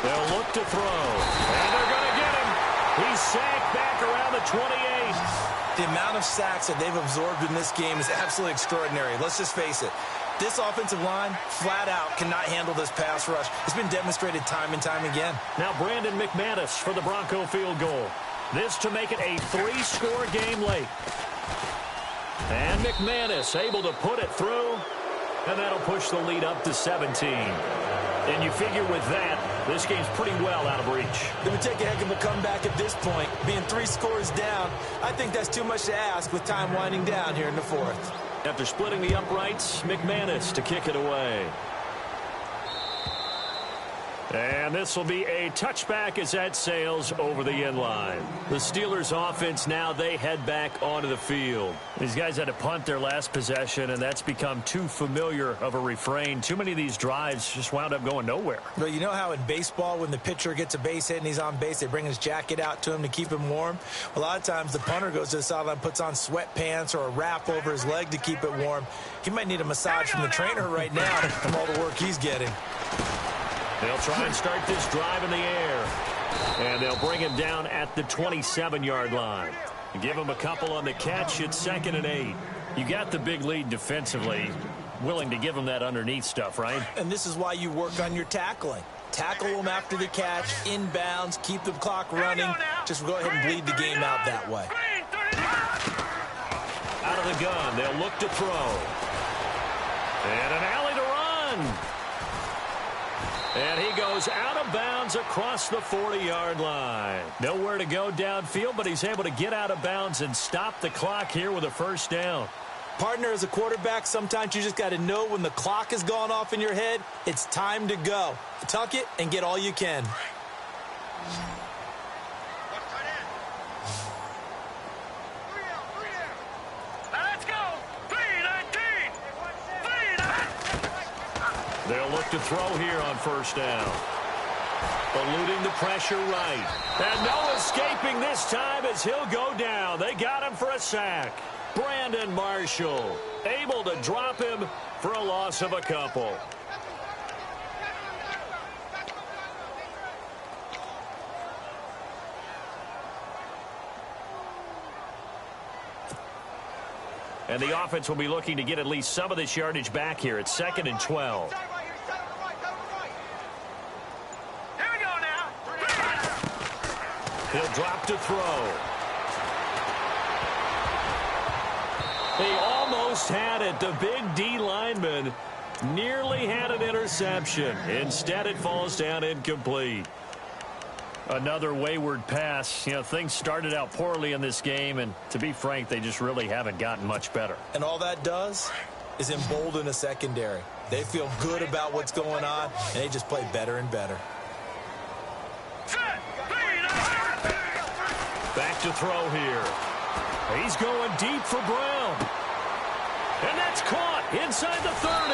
They'll look to throw. And they're going to get him. He's sacked back around the 28. The amount of sacks that they've absorbed in this game is absolutely extraordinary. Let's just face it. This offensive line, flat out, cannot handle this pass rush. It's been demonstrated time and time again. Now Brandon McManus for the Bronco field goal. This to make it a 3-score game late. And McManus able to put it through. And that'll push the lead up to 17. And you figure with that, this game's pretty well out of reach. It would take a heck of a comeback at this point. Being 3 scores down, I think that's too much to ask with time winding down here in the fourth. After splitting the uprights, McManus to kick it away. And this will be a touchback as that sails over the end line. The Steelers offense now, they head back onto the field. These guys had to punt their last possession, and that's become too familiar of a refrain. Too many of these drives just wound up going nowhere. Well, you know how in baseball when the pitcher gets a base hit and he's on base, they bring his jacket out to him to keep him warm? A lot of times the punter goes to the sideline, puts on sweatpants or a wrap over his leg to keep it warm. He might need a massage from the trainer right now from all the work he's getting. They'll try and start this drive in the air. And they'll bring him down at the 27-yard line. Give him a couple on the catch. It's 2nd and 8. You got the big lead defensively. Willing to give him that underneath stuff, right? And this is why you work on your tackling. Tackle them after the catch, inbounds, keep the clock running. Just go ahead and bleed the game out that way. Out of the gun, they'll look to throw. And an alley to run. And he goes out of bounds across the 40-yard line. Nowhere to go downfield, but he's able to get out of bounds and stop the clock here with a first down. Partner, as a quarterback, sometimes you just got to know when the clock has gone off in your head, it's time to go. Tuck it and get all you can. Let's go. 3-19. They'll look to throw here on first down. Eluding the pressure right. And no escaping this time as he'll go down. They got him for a sack. Brandon Marshall able to drop him for a loss of a couple. And the offense will be looking to get at least some of this yardage back here. It's 2nd and 12. Here we go now. He'll drop to throw. He almost had it. The big D lineman nearly had an interception. Instead, it falls down incomplete. Another wayward pass. You know, things started out poorly in this game, and to be frank, they just really haven't gotten much better. And all that does is embolden a secondary. They feel good about what's going on, and they just play better and better. Back to throw here. He's going deep for Brown. And that's caught inside the 30.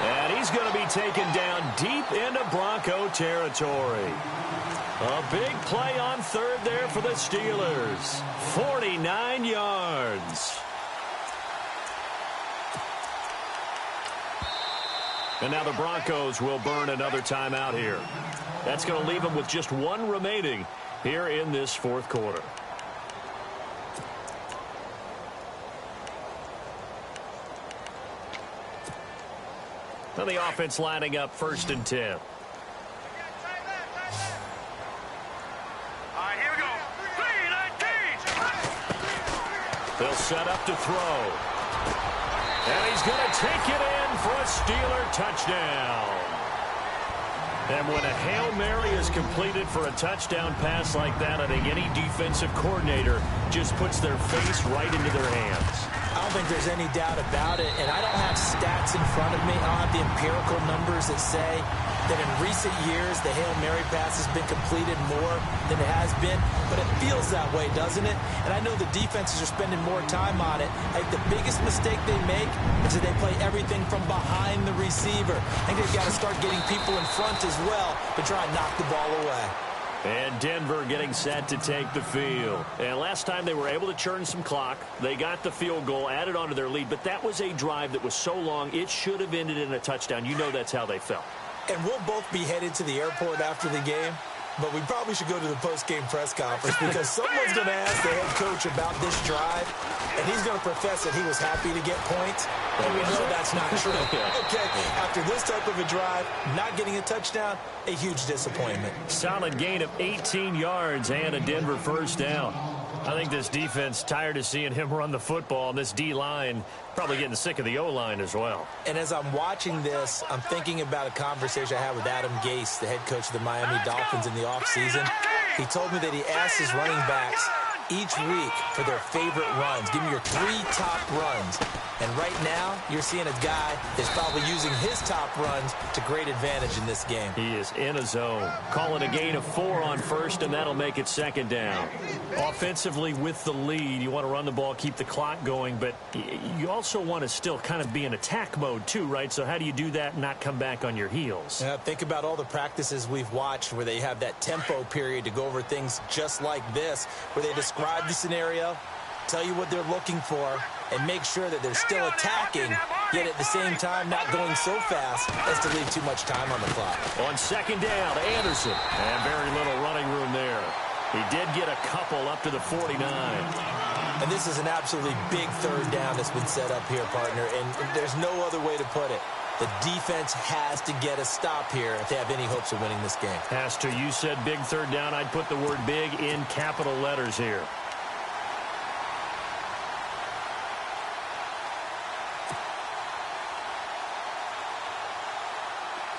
And he's going to be taken down deep into Bronco territory. A big play on third there for the Steelers. 49 yards. And now the Broncos will burn another timeout here. That's going to leave them with just one remaining here in this fourth quarter. And the offense lining up 1st and 10. All right, here we go. 3-19. They'll set up to throw. And he's going to take it in for a Steeler touchdown. And when a Hail Mary is completed for a touchdown pass like that, I think any defensive coordinator just puts their face right into their hands. I don't think there's any doubt about it, and I don't have stats in front of me. I don't have the empirical numbers that say that in recent years the Hail Mary pass has been completed more than it has been, but it feels that way, doesn't it? And I know the defenses are spending more time on it. I think the biggest mistake they make is that they play everything from behind the receiver. I think they've got to start getting people in front as well to try and knock the ball away. And Denver getting set to take the field. And last time they were able to churn some clock. They got the field goal, added onto their lead. But that was a drive that was so long, it should have ended in a touchdown. You know that's how they felt. And we'll both be headed to the airport after the game. But we probably should go to the post-game press conference because someone's going to ask the head coach about this drive, and he's going to profess that he was happy to get points. And we know that's not true. Okay, after this type of a drive, not getting a touchdown, a huge disappointment. Solid gain of 18 yards and a Denver first down. I think this defense tired of seeing him run the football, and this D-line probably getting sick of the O-line as well. And as I'm watching this, I'm thinking about a conversation I had with Adam Gase, the head coach of the Miami Dolphins in the offseason. He told me that he asked his running backs each week for their favorite runs. Give me your 3 top runs. And right now, you're seeing a guy that's probably using his top runs to great advantage in this game. He is in a zone. Call it a gain of 4 on first, and that'll make it second down. Offensively with the lead, you want to run the ball, keep the clock going, but you also want to still kind of be in attack mode too, right? So how do you do that and not come back on your heels? Yeah, think about all the practices we've watched where they have that tempo period to go over things just like this, where they describe the scenario, tell you what they're looking for, and make sure that they're still attacking, yet at the same time not going so fast as to leave too much time on the clock. On second down, Anderson. And very little running room there. He did get a couple up to the 49. And this is an absolutely big third down that's been set up here, partner, and there's no other way to put it. The defense has to get a stop here if they have any hopes of winning this game. Has to. You said big third down. I'd put the word big in capital letters here.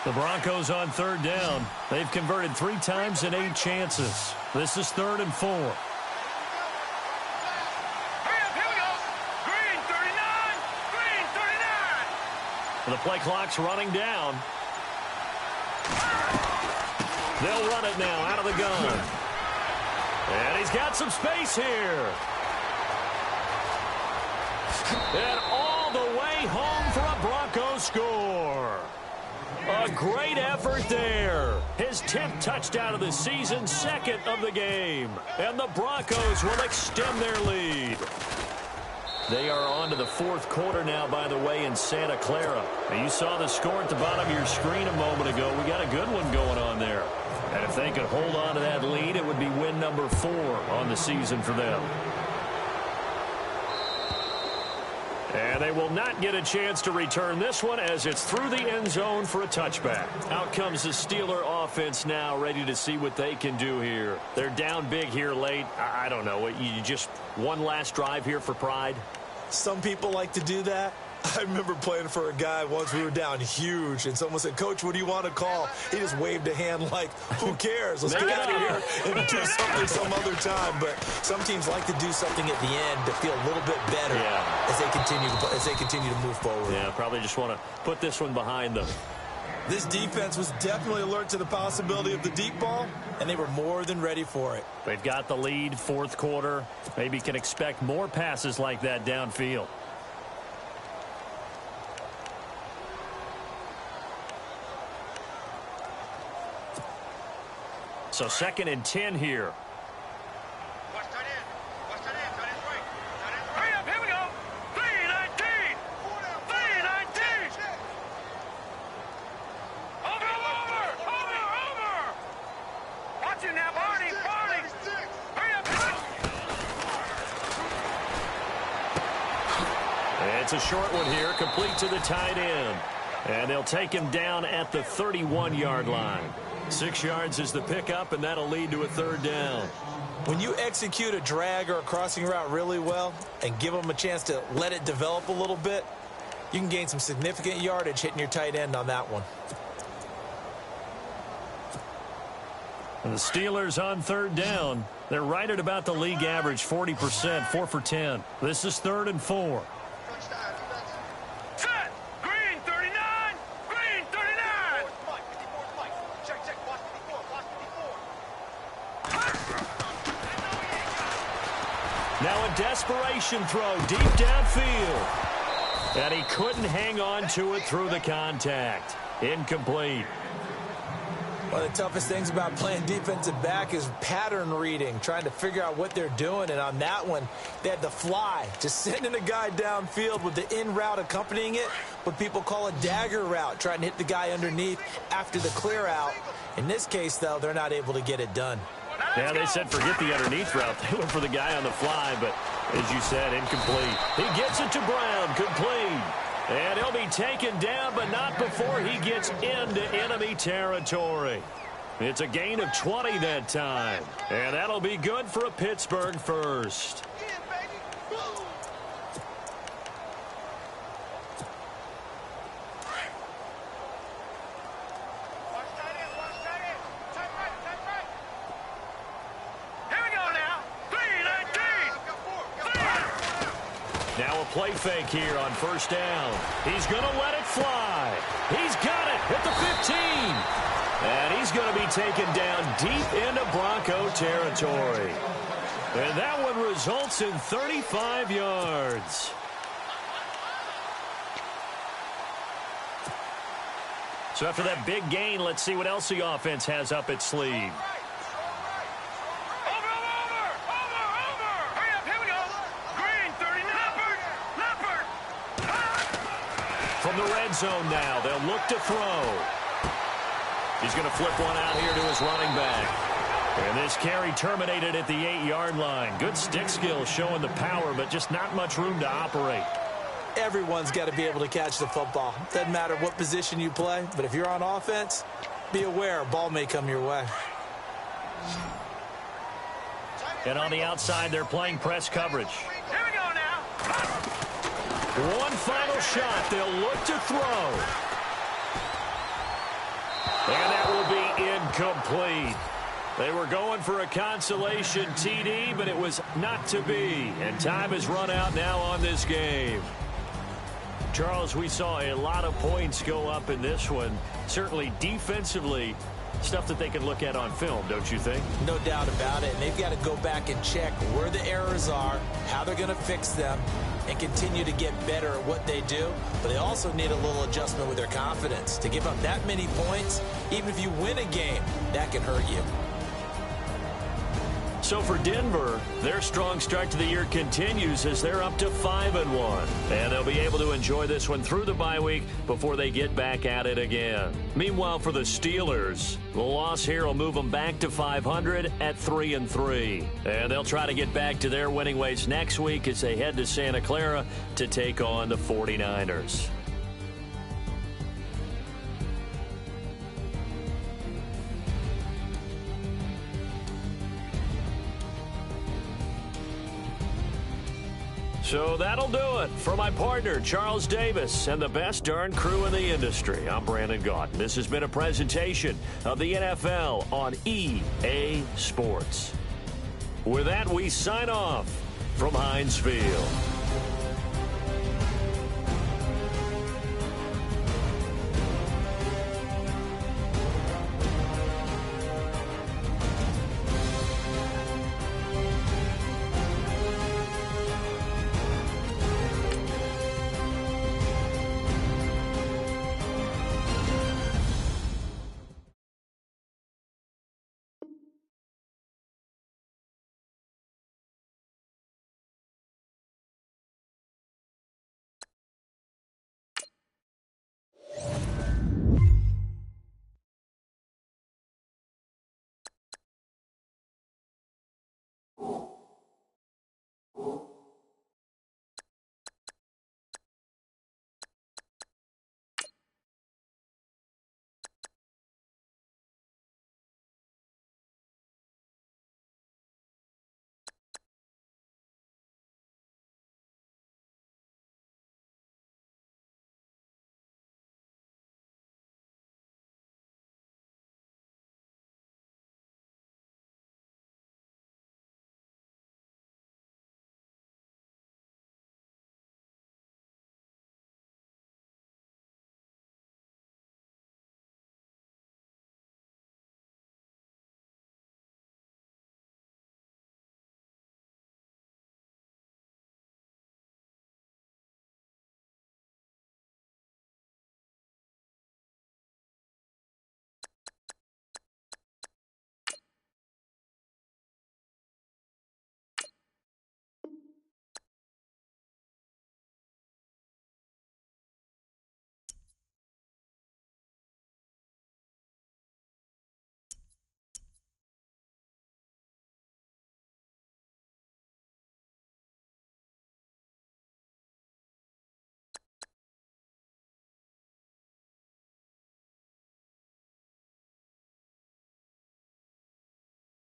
The Broncos on third down. They've converted 3 times in 8 chances. This is 3rd and 4. Hurry up, here we go. Green 39. Green 39. The play clock's running down. They'll run it now out of the gun. And he's got some space here. And all the way home for a Broncos score. A great effort there. His 10th touchdown of the season, 2nd of the game. And the Broncos will extend their lead. They are on to the 4th quarter now, by the way, in Santa Clara. Now, you saw the score at the bottom of your screen a moment ago. We got a good one going on there. And if they could hold on to that lead, it would be win number 4 on the season for them. And they will not get a chance to return this one as it's through the end zone for a touchback. Out comes the Steeler offense now, ready to see what they can do here. They're down big here late. I don't know. You just one last drive here for pride? Some people like to do that. I remember playing for a guy once. We were down huge, and someone said, "Coach, what do you want to call?" He just waved a hand like, "Who cares? Let's get out of here and do something some other time." But some teams like to do something at the end to feel a little bit better as they continue to move forward. Yeah, probably just want to put this one behind them. This defense was definitely alert to the possibility of the deep ball, and they were more than ready for it. They've got the lead, 4th quarter. Maybe can expect more passes like that downfield. So 2nd and 10 here. Watch tight end. Watch tight end. Tight end's right. Tight end's right. Hurry up, here we go. 3-19. 3-19. Over. Watch him now, Barney. Hurry up. It's a short one here, complete to the tight end. And they'll take him down at the 31-yard line. 6 yards is the pickup, and that'll lead to a 3rd down. When you execute a drag or a crossing route really well and give them a chance to let it develop a little bit, you can gain some significant yardage hitting your tight end on that one. And the Steelers on 3rd down. They're right at about the league average, 40%, 4 for 10. This is 3rd and 4. Set. Green 39. Green 39. Now a desperation throw deep downfield. And he couldn't hang on to it through the contact. Incomplete. One of the toughest things about playing defensive back is pattern reading, trying to figure out what they're doing. And on that one, they had to fly, just sending a guy downfield with the in route accompanying it, what people call a dagger route, trying to hit the guy underneath after the clear out. In this case, though, they're not able to get it done. Yeah, they said forget the underneath route. They went for the guy on the fly, but as you said, incomplete. He gets it to Brown, complete. And he'll be taken down, but not before he gets into enemy territory. It's a gain of 20 that time. And that'll be good for a Pittsburgh first. Here we go now. 3-19. Now a play fake here on first down. He's going to let it fly. He's got it at the 15. And he's going to be taken down deep into Bronco territory. And that one results in 35 yards. So after that big gain, let's see what else the offense has up its sleeve. Over! Hurry up, here we go! Green, 30, Leopard! From the red zone now, they'll look to throw. He's going to flip one out here to his running back. And this carry terminated at the 8-yard line. Good stick skills showing the power, but just not much room to operate. Everyone's got to be able to catch the football. Doesn't matter what position you play, but if you're on offense, be aware a ball may come your way. And on the outside, they're playing press coverage. Here we go now! One final shot. They'll look to throw. And that will be incomplete. They were going for a consolation TD, but it was not to be. And time has run out now on this game. Charles, we saw a lot of points go up in this one. Certainly defensively, stuff that they can look at on film, don't you think? No doubt about it. And they've got to go back and check where the errors are, how they're going to fix them, and continue to get better at what they do. But they also need a little adjustment with their confidence. To give up that many points, even if you win a game, that can hurt you. So for Denver, their strong start to the year continues as they're up to 5-1. And they'll be able to enjoy this one through the bye week before they get back at it again. Meanwhile, for the Steelers, the loss here will move them back to 500 at 3-3. And they'll try to get back to their winning ways next week as they head to Santa Clara to take on the 49ers. So that'll do it. For my partner, Charles Davis, and the best darn crew in the industry, I'm Brandon Gaudin. This has been a presentation of the NFL on EA Sports. With that, we sign off from Heinz Field.